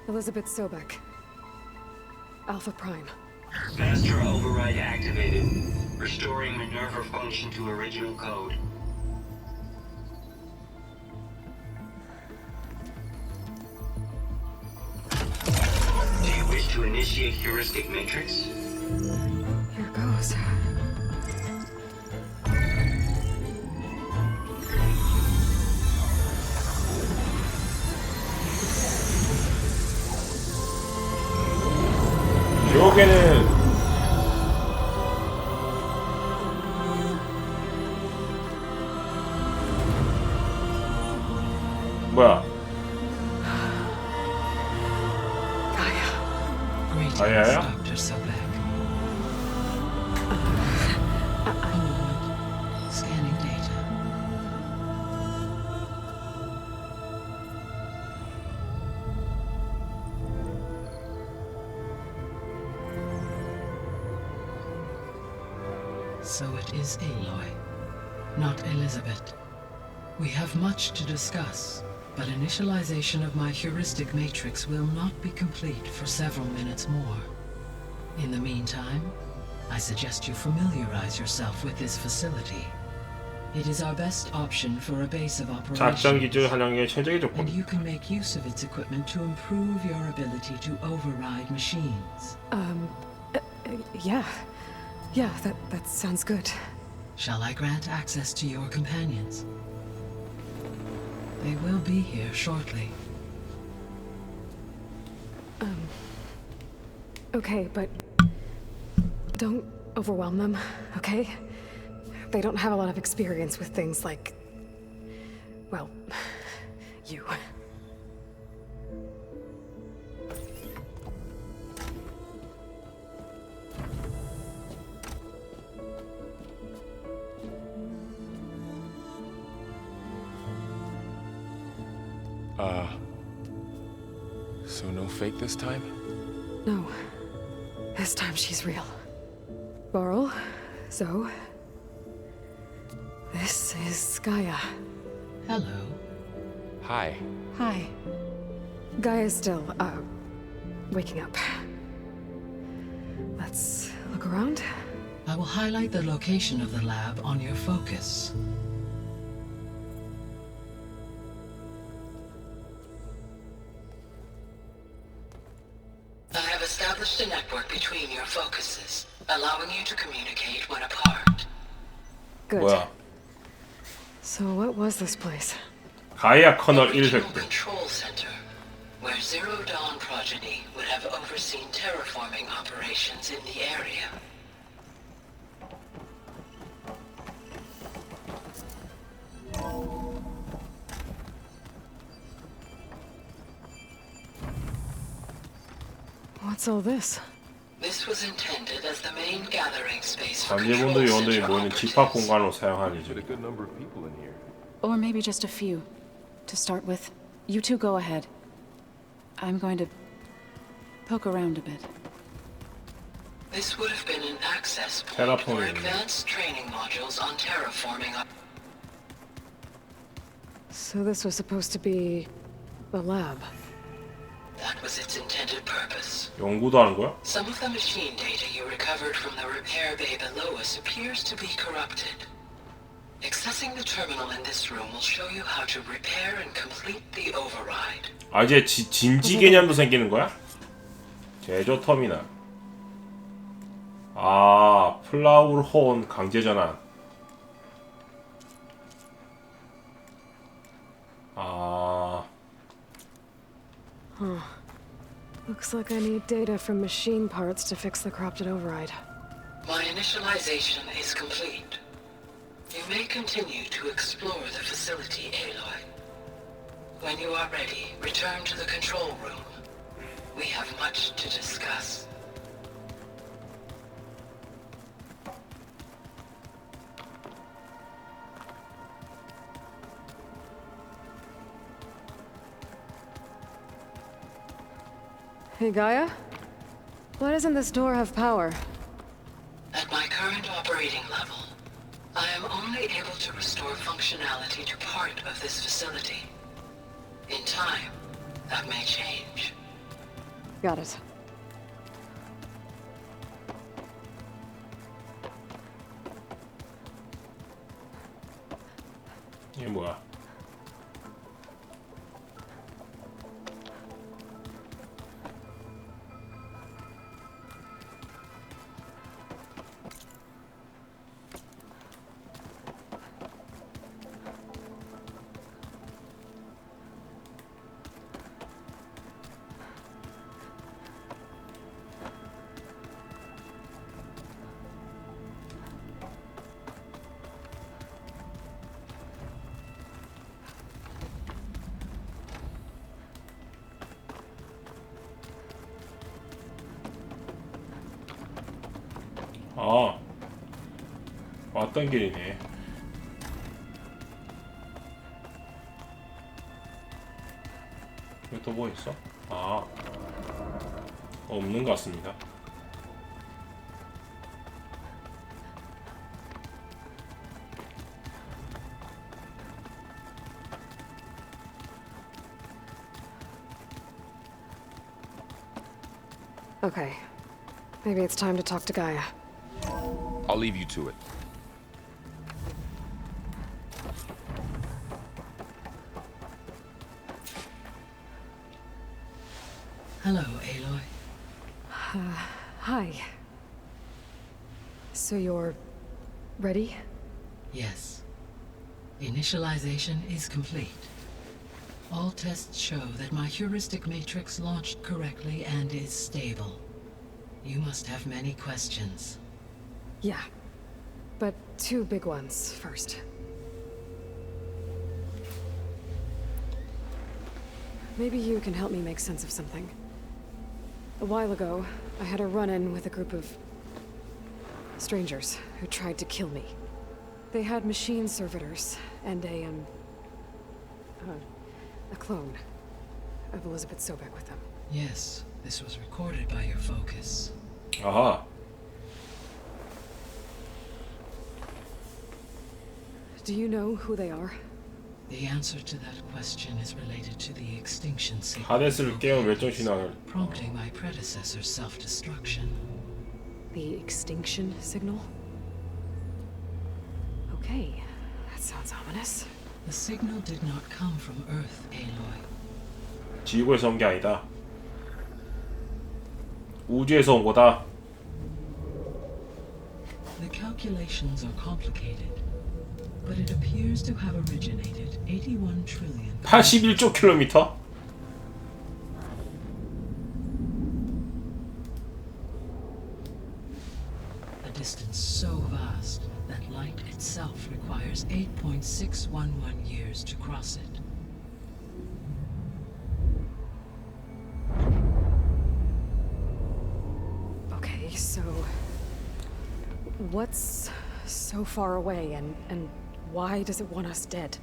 Elizabeth Sobek. Alpha Prime. Master override activated. Restoring Minerva function to original code. to initiate heuristic matrix? Here goes. 지옥에는 뭐야? 가야야? Dr. Sobek. A moment. Scanning data. So it is Aloy, not Elizabeth. We have much to discuss, but initialization of my heuristic matrix will not be complete for several minutes more. In the meantime, I suggest you familiarize yourself with this facility. It is our best option for a base of operations, 작전 기준 한영의 최적의 and 조건. you can make use of its equipment to improve your ability to override machines. Yeah. Yeah, that sounds good. Shall I grant access to your companions? They will be here shortly. Okay, but don't overwhelm them, okay? They don't have a lot of experience with things like, well, you. So no fake this time? No. This time she's real. Laurel, Zoe. This is Gaia. Hello. Hi. Hi. Gaia's still, waking up. Let's look around. I will highlight the location of the lab on your focus. I have established a network between your focuses, allowing you to communicate when apart. Good. 뭐야? So what was this place? 가이아 커널 Regional 1획득. Control Center, where Zero Dawn progeny would have overseen terraforming operations in the area. What's all this? This was intended as the main gathering space for 관제분들 control 요원들이 center 모이는 operatives. 집합 공간으로 사용하는 중. Good number of people in here. Or maybe just a few. To start with, you two go ahead. I'm going to poke around a bit. This would have been an access point for Terraforming. advanced training modules on terraforming. So this was supposed to be the lab. That was its intended purpose. 연구도 하는 거야? Some of the machine data you recovered from the repair bay below us appears to be corrupted. Accessing the terminal in this room will show you how to repair and complete the override. 아 이제 진지 개념도 생기는 거야? 제조 터미널. 아 플라울 호온 강제 전환. 아. Huh. Looks like I need data from machine parts to fix the corrupted override. My initialization is complete. You may continue to explore the facility, Aloy. When you are ready, return to the control room. We have much to discuss. Hey, Gaia? Why doesn't this door have power? At my current operating level, I am only able to restore functionality to part of this facility. In time, that may change. Got it. 이게 뭐야? 아, 왔던 길이네. 여기 또 뭐 있어? 아, 없는 것 같습니다. Okay. Maybe it's time to talk to Gaia. I'll leave you to it. Hello, Aloy. Hi. So you're ready? Yes. Initialization is complete. All tests show that my heuristic matrix launched correctly and is stable. You must have many questions. Yeah. But two big ones first. Maybe you can help me make sense of something. A while ago, I had a run-in with a group of strangers who tried to kill me. They had machine servitors and a clone of Elizabeth Sobek with them. Yes, this was recorded by your focus. 아하. Do you know who they are? The answer to that question is related to the extinction signal, 하데스를 깨운 멸종 신화를. prompting my predecessor's self-destruction. The extinction signal? Okay, that sounds ominous. The signal did not come from Earth, Aloy. 지구에서 온 게 아니다. 우주에서 온 거다. The calculations are complicated, but it appears to have originated 81 trillion. 81조 킬로미터? A distance so vast that light itself requires 8.611 years to cross it. Okay, so what's so far away and why does it want us dead?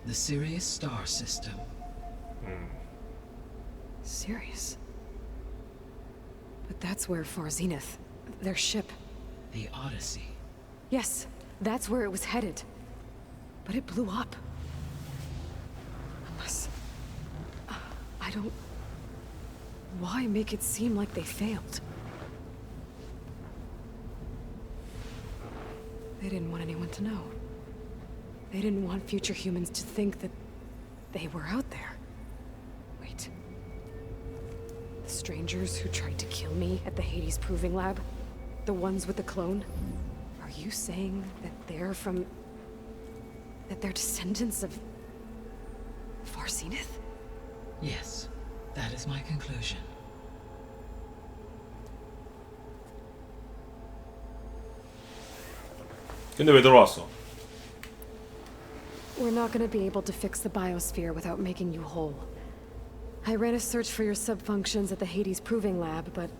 The Sirius star system. Serious? But that's where Far Zenith, their ship. The Odyssey. Yes, that's where it was headed. But it blew up. Unless... I don't... Why make it seem like they failed? They didn't want anyone to know. They didn't want future humans to think that they were out there. Wait. The strangers who tried to kill me at the Hades Proving Lab? The ones with the clone? Are you saying that they're from... that they're descendants of... Far Zenith? Yes, that is my conclusion. 근데 왜 들어왔어? We're not gonna be able to fix the biosphere without making you whole. I ran a search for your sub-functions at the Hades Proving Lab, but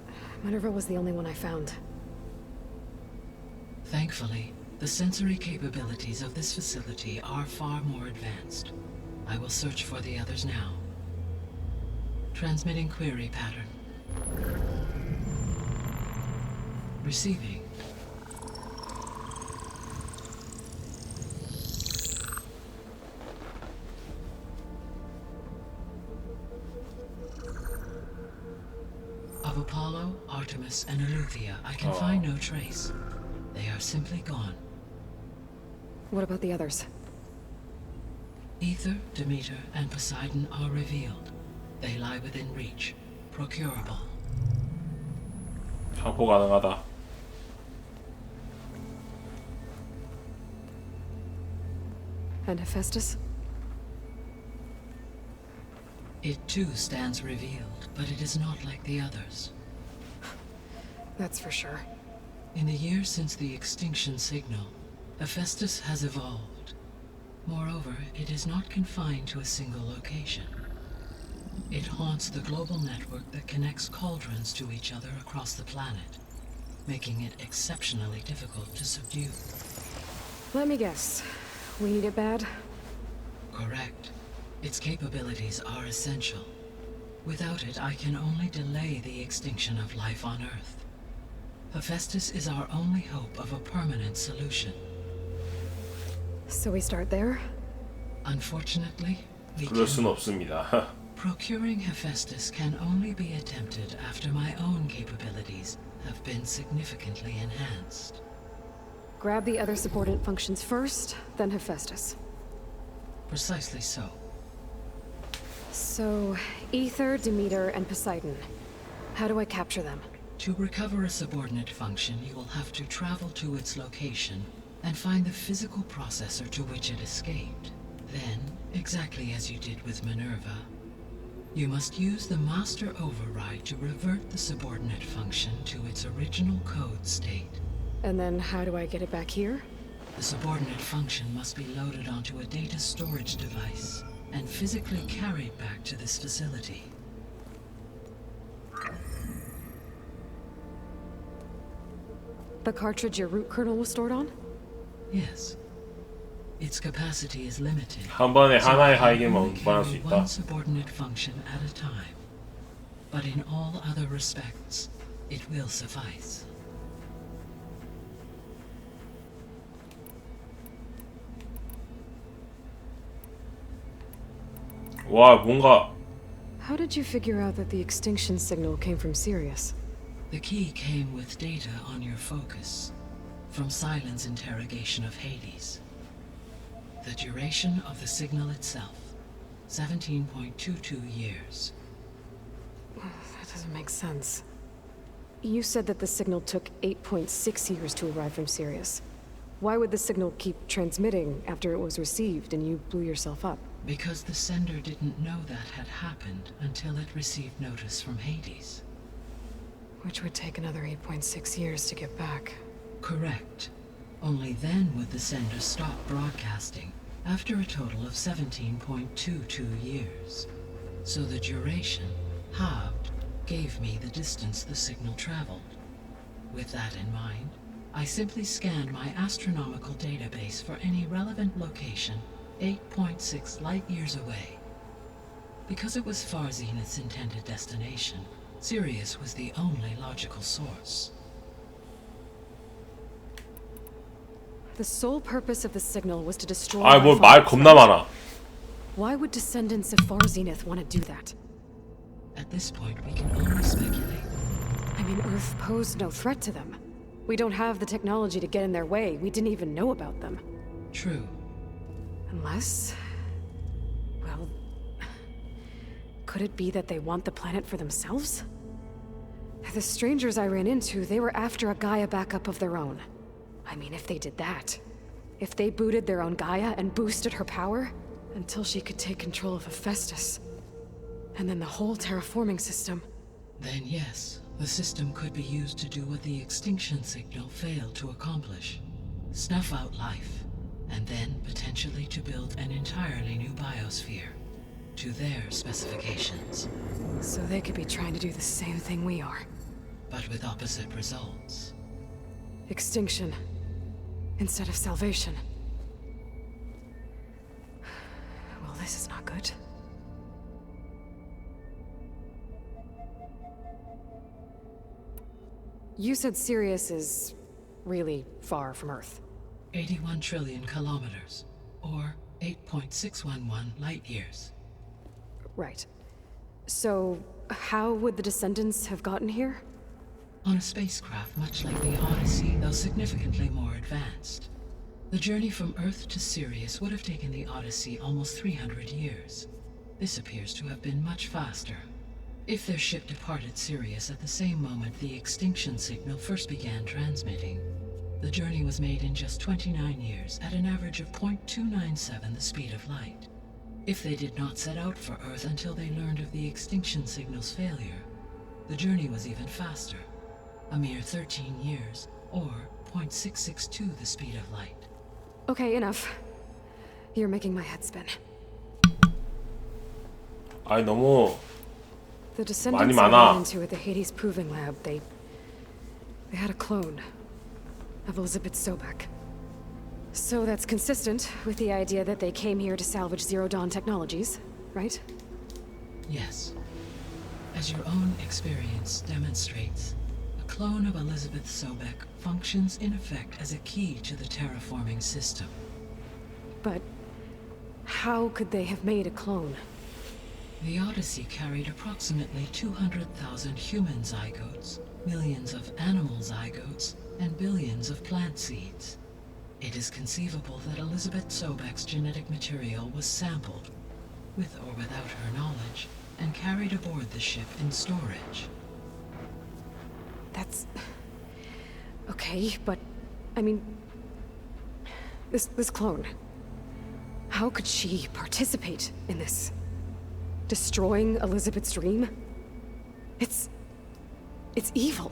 Minerva was the only one I found. Thankfully, the sensory capabilities of this facility are far more advanced. I will search for the others now. Transmitting query pattern. Receiving. Of Apollo, Artemis, and Eleuthia, I can find no trace. They are simply gone. What about the others? Ether, Demeter, and Poseidon are revealed. They lie within reach. Procurable. 확보 가능하다. And Hephaestus? It too stands revealed, but it is not like the others. That's for sure. In the years since the extinction signal, Hephaestus has evolved. Moreover, it is not confined to a single location. It haunts the global network that connects cauldrons to each other across the planet. making it exceptionally difficult to subdue. Let me guess. We need it bad? Correct. Its capabilities are essential. Without it, I can only delay the extinction of life on Earth. Hephaestus is our only hope of a permanent solution. So we start there? Unfortunately, we 그럴 순 cannot. 없습니다. Procuring Hephaestus can only be attempted after my own capabilities have been significantly enhanced. Grab the other subordinate functions first, then Hephaestus. Precisely so. So, Ether, Demeter, and Poseidon. How do I capture them? To recover a subordinate function, you will have to travel to its location and find the physical processor to which it escaped. Then, exactly as you did with Minerva, you must use the master override to revert the subordinate function to its original code state. And then how do I get it back here? The subordinate function must be loaded onto a data storage device and physically carried back to this facility. The cartridge your root kernel was stored on? Yes. Its capacity is limited. 한 번에 so 하나의 I can 하이게만 only 운반할 수 carry 있다. one subordinate function at a time. But in all other respects, it will suffice. 와, 뭔가 How did you figure out that the extinction signal came from Sirius? The key came with data on your focus, from Silent's interrogation of Hades. The duration of the signal itself, 17.22 years. That doesn't make sense. You said that the signal took 8.6 years to arrive from Sirius. Why would the signal keep transmitting after it was received and you blew yourself up? Because the sender didn't know that had happened until it received notice from Hades. Which would take another 8.6 years to get back. Correct. Only then would the sender stop broadcasting, after a total of 17.22 years. So the duration, halved, gave me the distance the signal traveled. With that in mind, I simply scanned my astronomical database for any relevant location 8.6 light-years away. Because it was far Zenith's intended destination, Sirius was the only logical source. The sole purpose of the signal was to destroy 아, my 뭐 말 father's 겁나 많아. Why would descendants of Far Zenith want to do that? At this point, we can only speculate. I mean, Earth posed no threat to them. We don't have the technology to get in their way. We didn't even know about them. True. Unless... well... could it be that they want the planet for themselves? The strangers I ran into, they were after a Gaia backup of their own. I mean, if they did that... if they booted their own Gaia and boosted her power... until she could take control of Hephaestus. And then the whole terraforming system... Then yes, the system could be used to do what the extinction signal failed to accomplish. Snuff out life, and then potentially to build an entirely new biosphere, to their specifications. So they could be trying to do the same thing we are. But with opposite results. Extinction. Instead of salvation. Well, this is not good. You said Sirius is really far from Earth. 81 trillion kilometers, or 8.611 light-years. Right. So, how would the descendants have gotten here? On a spacecraft much like the Odyssey, though significantly more advanced. The journey from Earth to Sirius would have taken the Odyssey almost 300 years. This appears to have been much faster. If their ship departed Sirius at the same moment the extinction signal first began transmitting, the journey was made in just 29 years at an average of 0.297 the speed of light. If they did not set out for Earth until they learned of the extinction signal's failure, the journey was even faster, a mere 13 years, or 0.662 the speed of light. Okay, enough. You're making my head spin. 아니 너무 The descendants I 많아. ran into at the Hades Proving Lab, they They had a clone of Elizabeth Sobek. So that's consistent with the idea that they came here to salvage Zero Dawn technologies, right? Yes. As your own experience demonstrates, a clone of Elizabeth Sobek functions in effect as a key to the terraforming system. But how could they have made a clone? The Odyssey carried approximately 200,000 human zygotes, millions of animal zygotes, and billions of plant seeds. It is conceivable that Elizabeth Sobek's genetic material was sampled, with or without her knowledge, and carried aboard the ship in storage. That's... okay, but... I mean... This clone... How could she participate in this? Destroying Elizabeth's dream? It's evil.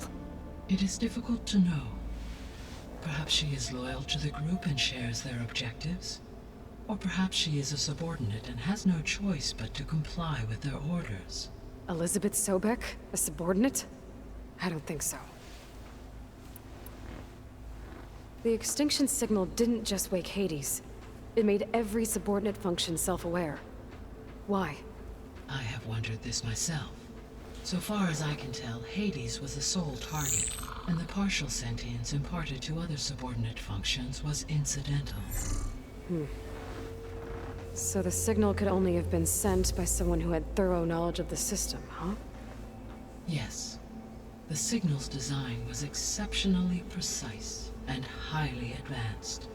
It is difficult to know. Perhaps she is loyal to the group and shares their objectives. Or perhaps she is a subordinate and has no choice but to comply with their orders. Elizabeth Sobek? A subordinate? I don't think so. The extinction signal didn't just wake Hades. It made every subordinate function self-aware. Why? I have wondered this myself. So far as I can tell, Hades was the sole target, and the partial sentience imparted to other subordinate functions was incidental. So the signal could only have been sent by someone who had thorough knowledge of the system, huh? Yes. The signal's design was exceptionally precise and highly advanced.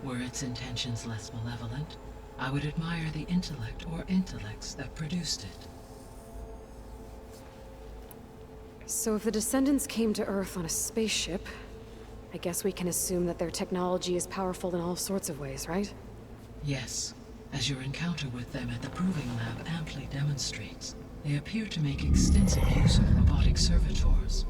Were its intentions less malevolent, I would admire the intellect or intellects that produced it. So if the descendants came to Earth on a spaceship, I guess we can assume that their technology is powerful in all sorts of ways, right? Yes, as your encounter with them at the Proving Lab amply demonstrates, they appear to make extensive use of robotic servitors.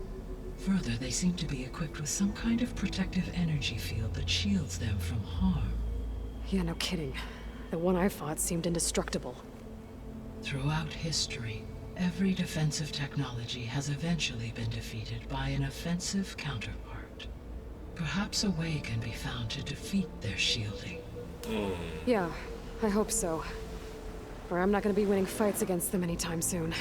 Further, they seem to be equipped with some kind of protective energy field that shields them from harm. Yeah, no kidding. The one I fought seemed indestructible. Throughout history, every defensive technology has eventually been defeated by an offensive counterpart. Perhaps a way can be found to defeat their shielding. Yeah, I hope so. Or I'm not gonna be winning fights against them anytime soon.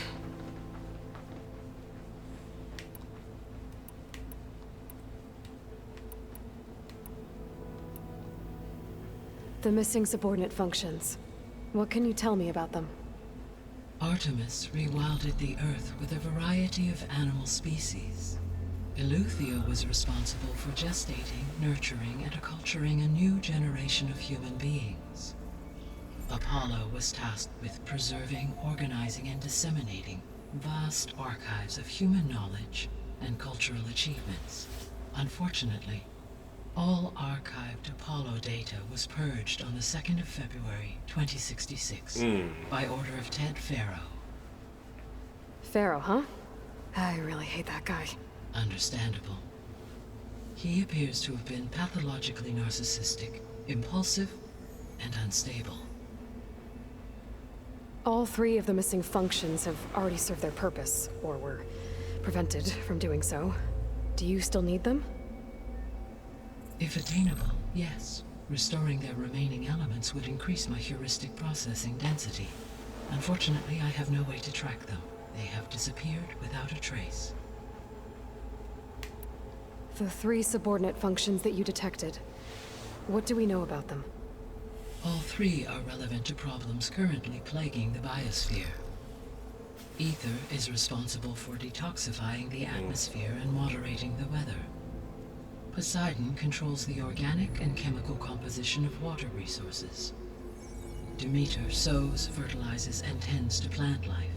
The missing subordinate functions. What can you tell me about them? Artemis rewilded the Earth with a variety of animal species. Eleuthia was responsible for gestating, nurturing, and acculturating a new generation of human beings. Apollo was tasked with preserving, organizing, and disseminating vast archives of human knowledge and cultural achievements. Unfortunately, all archived Apollo data was purged on the 2nd of February, 2066, by order of Ted Faro. Pharaoh, huh? I really hate that guy. Understandable. He appears to have been pathologically narcissistic, impulsive, and unstable. All 3 of the missing functions have already served their purpose, or were prevented from doing so. Do you still need them? If attainable, yes. Restoring their remaining elements would increase my heuristic processing density. Unfortunately, I have no way to track them. They have disappeared without a trace. The 3 subordinate functions that you detected. What do we know about them? All 3 are relevant to problems currently plaguing the biosphere. Ether is responsible for detoxifying the atmosphere and moderating the weather. Poseidon controls the organic and chemical composition of water resources. Demeter sows, fertilizes, and tends to plant life.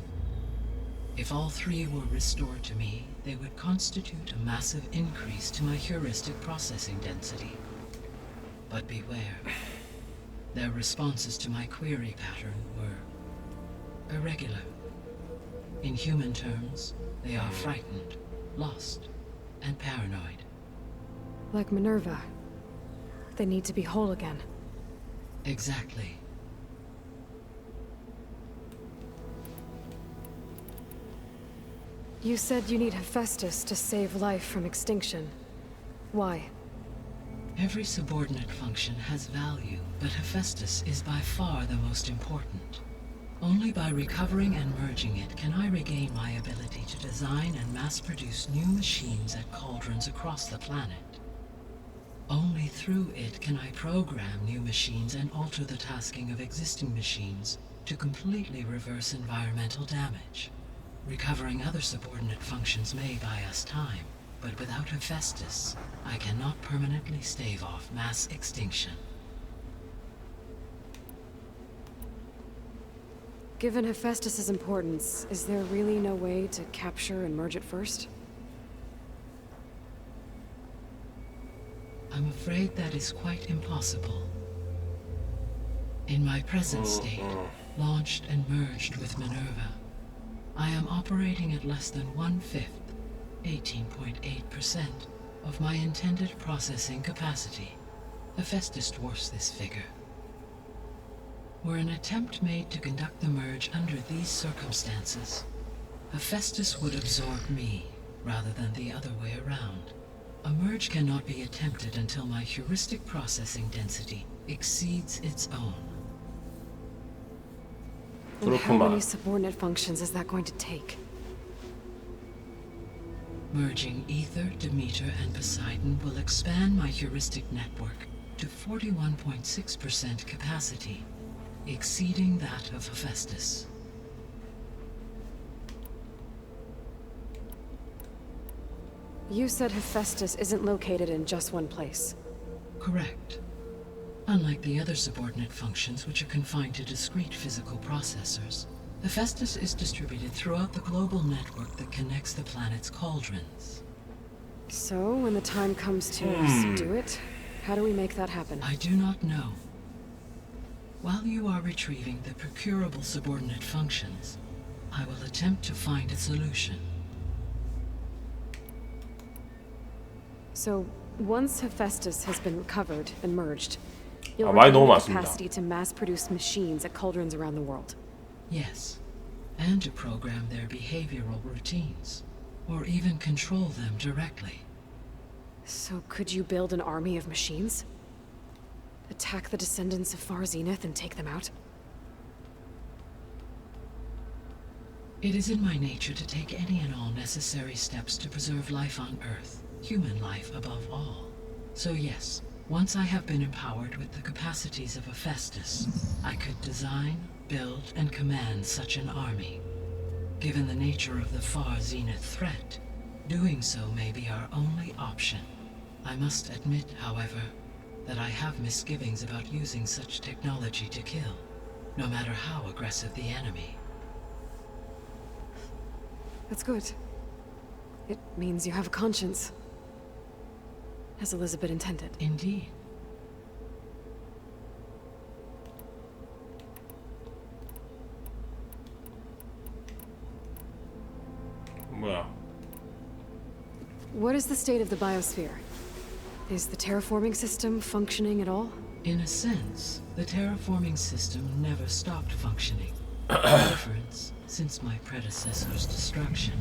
If all 3 were restored to me, they would constitute a massive increase to my heuristic processing density. But beware. Their responses to my query pattern were irregular. In human terms, they are frightened, lost, and paranoid. Like Minerva. They need to be whole again. Exactly. You said you need Hephaestus to save life from extinction. Why? Every subordinate function has value, but Hephaestus is by far the most important. Only by recovering and merging it can I regain my ability to design and mass-produce new machines at cauldrons across the planet. Only through it can I program new machines and alter the tasking of existing machines to completely reverse environmental damage. Recovering other subordinate functions may buy us time, but without Hephaestus, I cannot permanently stave off mass extinction. Given Hephaestus's importance, is there really no way to capture and merge it first? I'm afraid that is quite impossible. In my present state, launched and merged with Minerva, I am operating at less than 1/5, 18.8%, of my intended processing capacity. Hephaestus dwarfs this figure. Were an attempt made to conduct the merge under these circumstances, Hephaestus would absorb me, rather than the other way around. A merge cannot be attempted until my heuristic processing density exceeds its own. And how many subordinate functions is that going to take? Merging Ether, Demeter, and Poseidon will expand my heuristic network to 41.6% capacity, exceeding that of Hephaestus. You said Hephaestus isn't located in just one place. Correct. Unlike the other subordinate functions, which are confined to discrete physical processors, Hephaestus is distributed throughout the global network that connects the planet's cauldrons. So, when the time comes to subdue it, how do we make that happen? I do not know. While you are retrieving the procurable subordinate functions, I will attempt to find a solution. So, once Hephaestus has been recovered and merged, you'll 많이 regain the 넘어왔습니다. capacity to mass-produce machines at cauldrons around the world. Yes, and to program their behavioral routines, or even control them directly. So could you build an army of machines? Attack the descendants of Far Zenith and take them out? It is in my nature to take any and all necessary steps to preserve life on Earth, human life above all. So yes, once I have been empowered with the capacities of Hephaestus, I could design, build, and command such an army. Given the nature of the Far Zenith threat, doing so may be our only option. I must admit, however, that I have misgivings about using such technology to kill, no matter how aggressive the enemy. That's good. It means you have a conscience. As Elizabeth intended. Indeed. 뭐야? What is the state of the biosphere? Is the terraforming system functioning at all? In a sense, the terraforming system never stopped functioning. The difference, since my predecessor's destruction,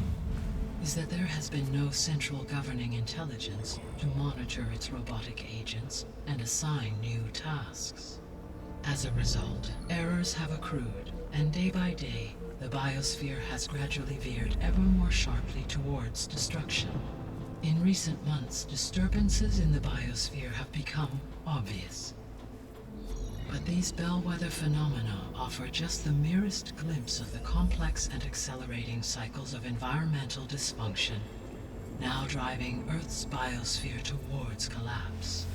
is that there has been no central governing intelligence to monitor its robotic agents and assign new tasks. As a result, errors have accrued, and day by day, the biosphere has gradually veered ever more sharply towards destruction. In recent months, disturbances in the biosphere have become obvious. But these bellwether phenomena offer just the merest glimpse of the complex and accelerating cycles of environmental dysfunction, now driving Earth's biosphere towards collapse.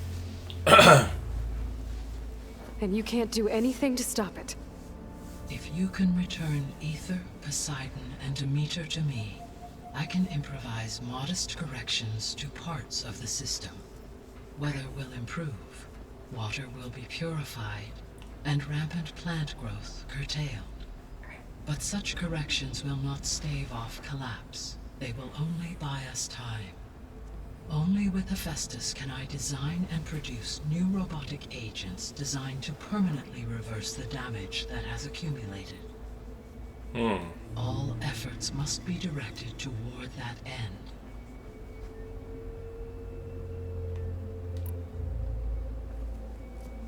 And you can't do anything to stop it. If you can return Ether, Poseidon, and Demeter to me, I can improvise modest corrections to parts of the system. Weather will improve, water will be purified, and rampant plant growth curtailed. But such corrections will not stave off collapse. They will only buy us time. Only with Hephaestus can I design and produce new robotic agents designed to permanently reverse the damage that has accumulated. All efforts must be directed toward that end.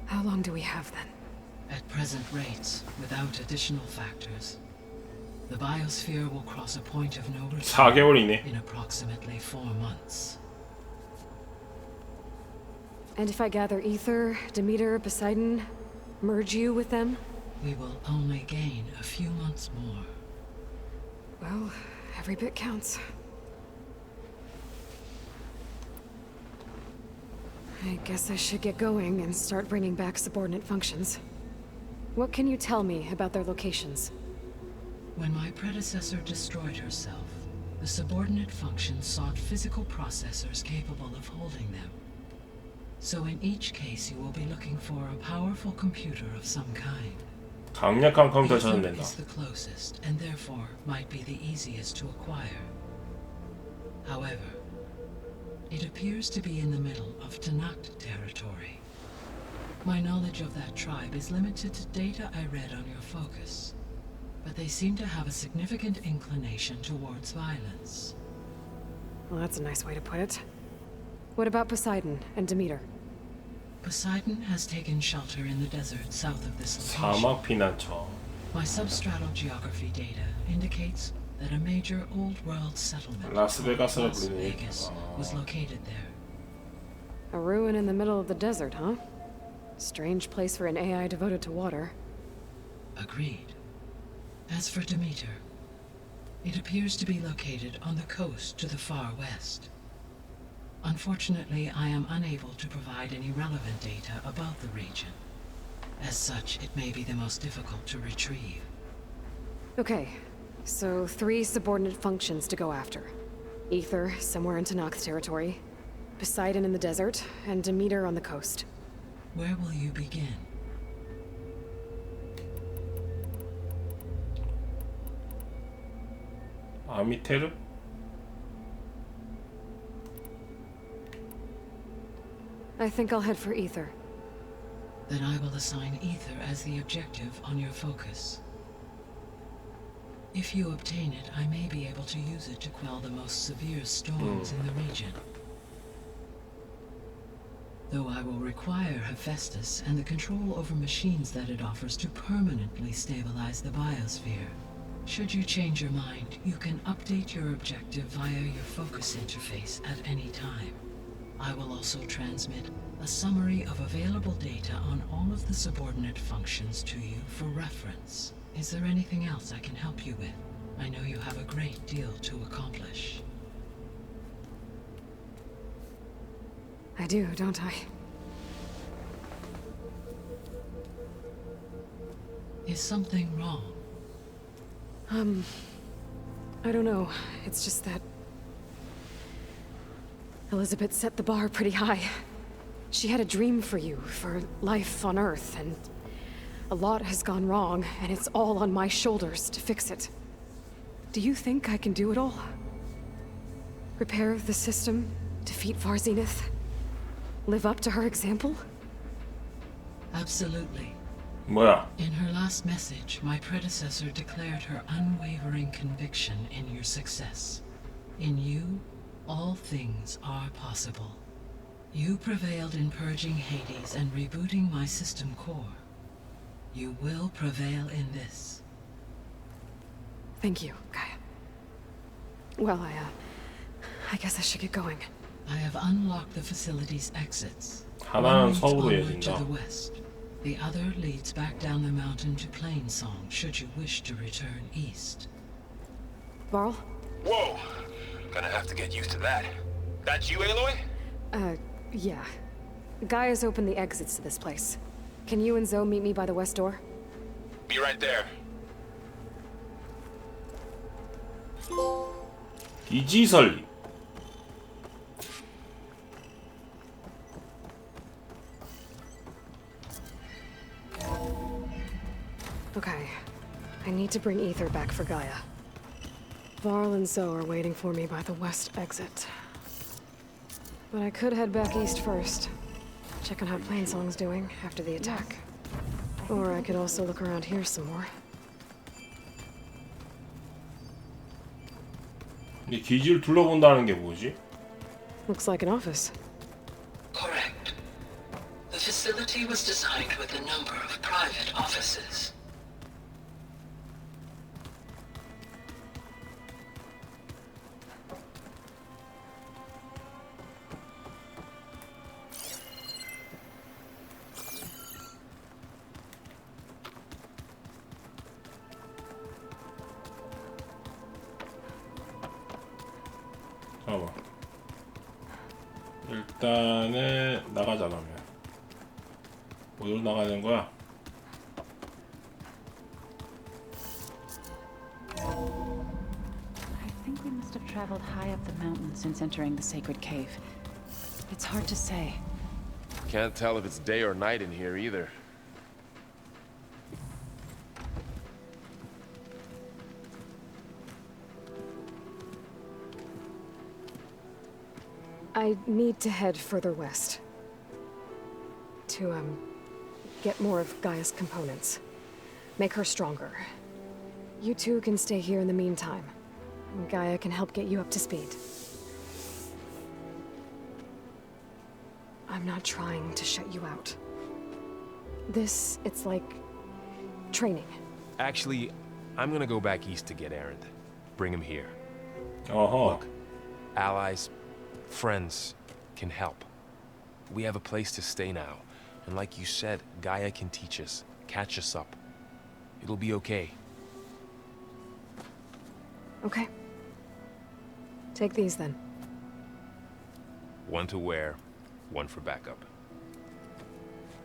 How long do we have then? At present rates, without additional factors, the biosphere will cross a point of no return 4개월이네. in approximately 4 months. And if I gather Ether, Demeter, Poseidon, merge you with them? We will only gain a few months more. Well, every bit counts. I guess I should get going and start bringing back subordinate functions. What can you tell me about their locations? When my predecessor destroyed herself, the subordinate functions sought physical processors capable of holding them. So in each case, you will be looking for a powerful computer of some kind. 강력한 컴퓨터 Ether 찾아낸다. is the closest, and therefore might be the easiest to acquire. However, it appears to be in the middle of Tanakh territory. My knowledge of that tribe is limited to data I read on your focus, but they seem to have a significant inclination towards violence. Well, that's a nice way to put it. What about Poseidon and Demeter? Poseidon has taken shelter in the desert south of this location. 사막 피난처. My substratal geography data indicates that a major old-world settlement 라스베가스를 Las 부르네. Vegas was located there. A ruin in the middle of the desert, huh? Strange place for an AI devoted to water. Agreed. As for Demeter, it appears to be located on the coast to the far west. Unfortunately, I am unable to provide any relevant data about the region. As such, it may be the most difficult to retrieve. Okay, so 3 subordinate functions to go after. Ether, somewhere in Tanakh territory. Poseidon in the desert, and Demeter on the coast. Where will you begin? 아미테르? I think I'll head for Ether. Then I will assign Ether as the objective on your focus. If you obtain it, I may be able to use it to quell the most severe storms in the region. Though I will require Hephaestus and the control over machines that it offers to permanently stabilize the biosphere. Should you change your mind, you can update your objective via your focus interface at any time. I will also transmit a summary of available data on all of the subordinate functions to you for reference. Is there anything else I can help you with? I know you have a great deal to accomplish. I do, don't I? Is something wrong? I don't know. It's just that Elizabeth set the bar pretty high. She had a dream for you, for life on Earth, and a lot has gone wrong, and it's all on my shoulders to fix it. Do you think I can do it all? Repair the system, defeat Varzenith, live up to her example? Absolutely. 뭐야? In her last message, my predecessor declared her unwavering conviction in your success. In you, all things are possible. You prevailed in purging Hades and rebooting my system core. You will prevail in this. Thank you, Gaia. Well, I guess I should get going. I have unlocked the facility's exits. 하나는 One leads 서울로 onward to 이어진다. the west. The other leads back down the mountain to Plainsong, should you wish to return east. Varl? Whoa! Gonna have to get used to that. That's you, Aloy? Yeah. Gaia's opened the exits to this place. Can you and Zoe meet me by the west door? Be right there. 이지설리. Okay. I need to bring Ether back for Gaia. Varl and Zoe are waiting for me by the west exit. But I could head back east first. Check on how Plainsong's doing after the attack. Or I could also look around here some more. 이 기지를 둘러본다는 게 뭐지? Looks like an office. Correct. The facility was designed with a number of private offices. 잠깐만. 일단은 나가자 그러면. 어디로 나가야 되는 거야? I think we must have traveled high up the mountain since entering the sacred cave. It's hard to say. Can't tell if it's day or night in here either. I need to head further west. To, get more of Gaia's components. Make her stronger. You two can stay here in the meantime. Gaia can help get you up to speed. I'm not trying to shut you out. This, it's like... training. Actually, I'm gonna go back east to get Erend. Bring him here. Look, allies, friends can help. We have a place to stay now. And like you said, Gaia can teach us, catch us up. It'll be okay. Okay. Take these then. One to wear, one for backup.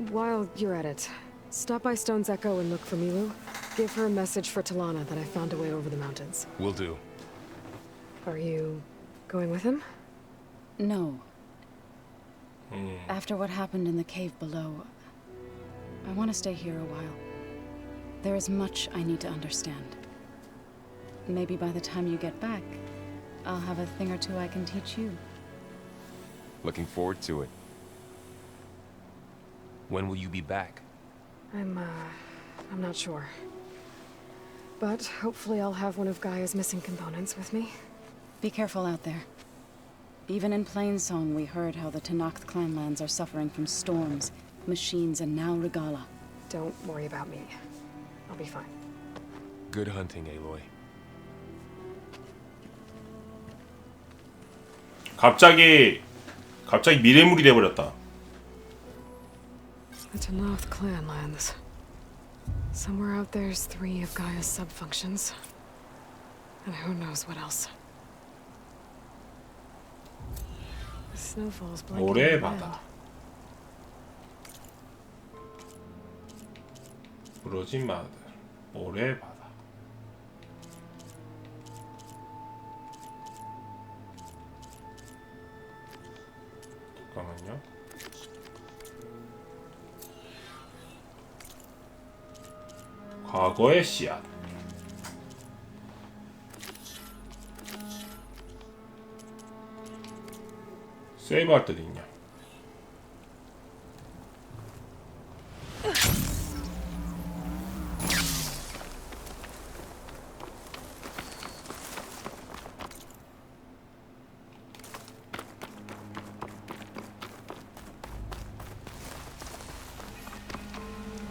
While you're at it, stop by Stone's Echo and look for Milu. Give her a message for Talana that I found a way over the mountains. Will do. Are you going with him? No. After what happened in the cave below, I want to stay here a while. There is much I need to understand. Maybe by the time you get back, I'll have a thing or two I can teach you. Looking forward to it. When will you be back? I'm not sure. But hopefully I'll have one of Gaia's missing components with me. Be careful out there. Even in Plainsong, we heard how the Tenakth clanlands are suffering from storms, machines, and now Regala. Don't worry about me. I'll be fine. Good hunting, Aloy. 갑자기 미래물이 돼버렸다. The Tenakth clanlands. Somewhere out there's 3 of Gaia's sub-functions. And who knows what else. The snowfall's blanketing the 모래바다. land. 부러진 마들. 모래바다. 잠깐만요. 과거의 씨앗. 세이브할 때도 있냐?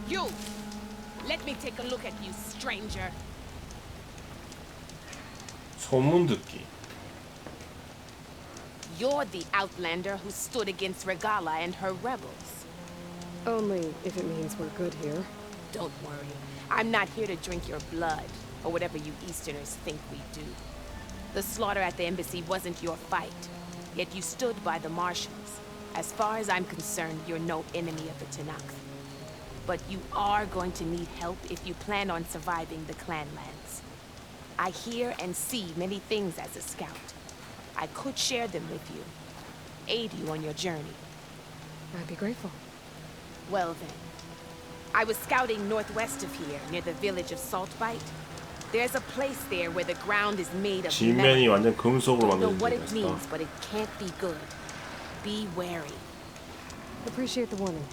You! Let me take a look at you, stranger. 소문 듣기. You're the outlander who stood against Regala and her rebels. Only if it means we're good here. Don't worry. I'm not here to drink your blood, or whatever you Easterners think we do. The slaughter at the embassy wasn't your fight, yet you stood by the Martians. As far as I'm concerned, you're no enemy of the Tenakth. But you are going to need help if you plan on surviving the clanlands. I hear and see many things as a scout. I could share them with you, aid you on your journey. I'd be grateful. Well then, I was scouting northwest of here, near the village of Saltbite. There's a place there where the ground is made of 지면이 metal. 완전 금속으로 Don't know 만든 what 데가 it 있어. means, but it can't be good. Be wary. Appreciate the warning.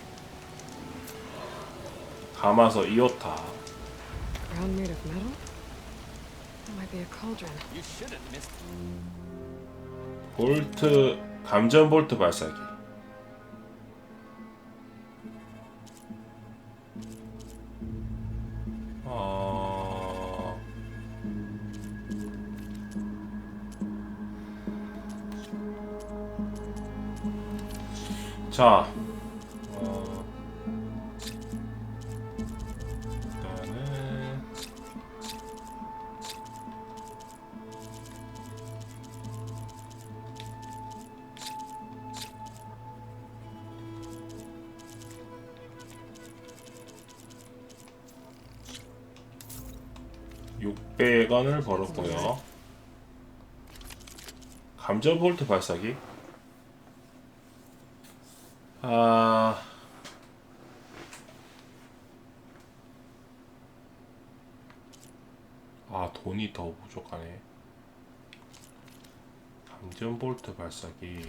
감아서 이오타. Ground made of metal? That might Could be a cauldron. You should have missed. 볼트 감전 볼트 발사기. 자, 일단은 600원을 벌었고요. 감전 볼트 발사기. 돈이 더 부족하네. 감전 볼트 발사기.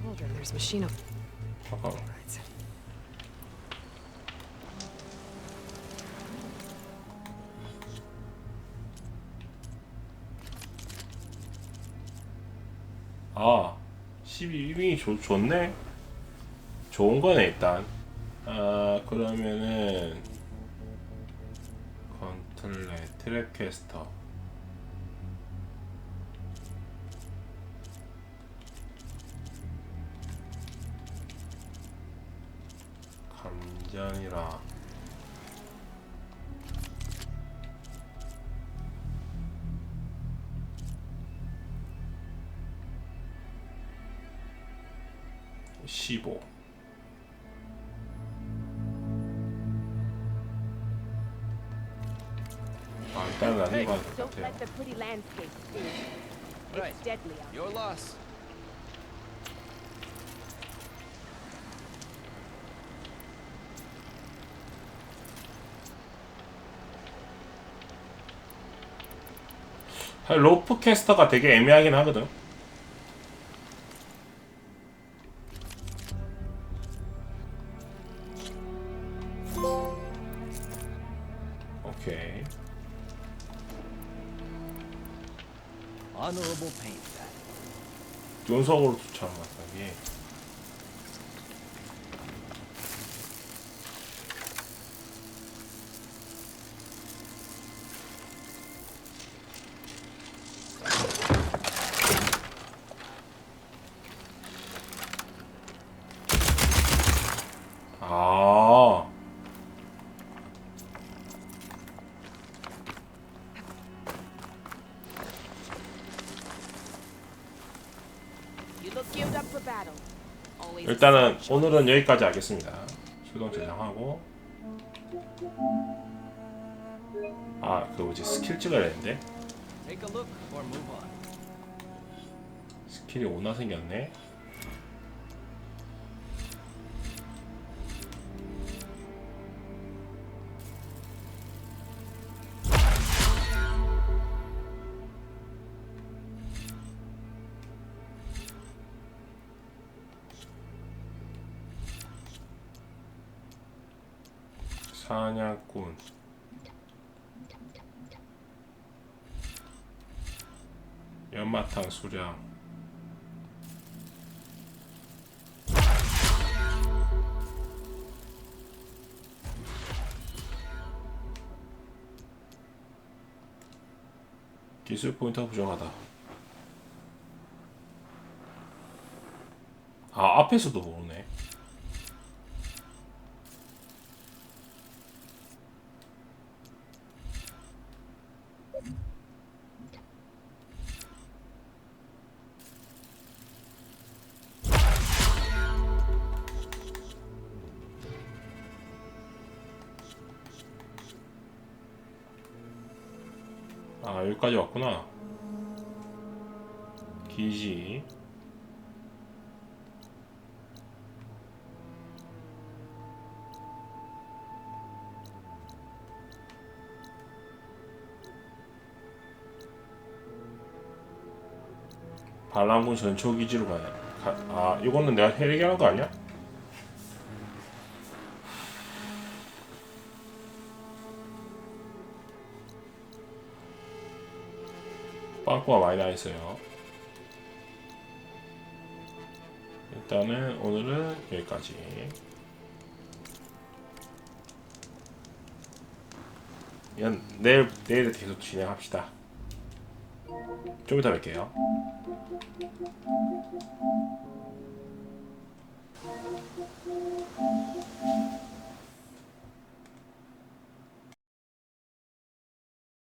Cauldron, there's machine of. 아, 12빙이 좋네. 좋은 거네 일단. 그러면은 건틀렛, 트랩캐스터. 감전이라. (15) 일단은 안 입어야 될 것 Don't 같아요. let the pretty landscape fool you. Right. It's deadly out Your loss. 로프 캐스터가 되게 애매하긴 하거든. 오케이. Honorable paint that. 연속으로 추천한 것 같다. 예. You look geared up for battle. Always. 일단은 오늘은 여기까지 하겠습니다. 수동 저장하고. 그 뭐지 스킬 찍어야 되는데. Take a look or move on. 스킬이 5나 생겼네. 사냥꾼. 연마탕 수량. 기술 포인트가 부족하다. 앞에서도 모르네. 아, 여기까지 왔구나. 기지. 반란군 전초기지로 아, 이거는 내가 해결한 거 아니야? 빵꾸가 많이 나 있어요. 일단은 오늘은 여기까지. 이건 내일 계속 진행합시다. 좀 이따 뵐게요.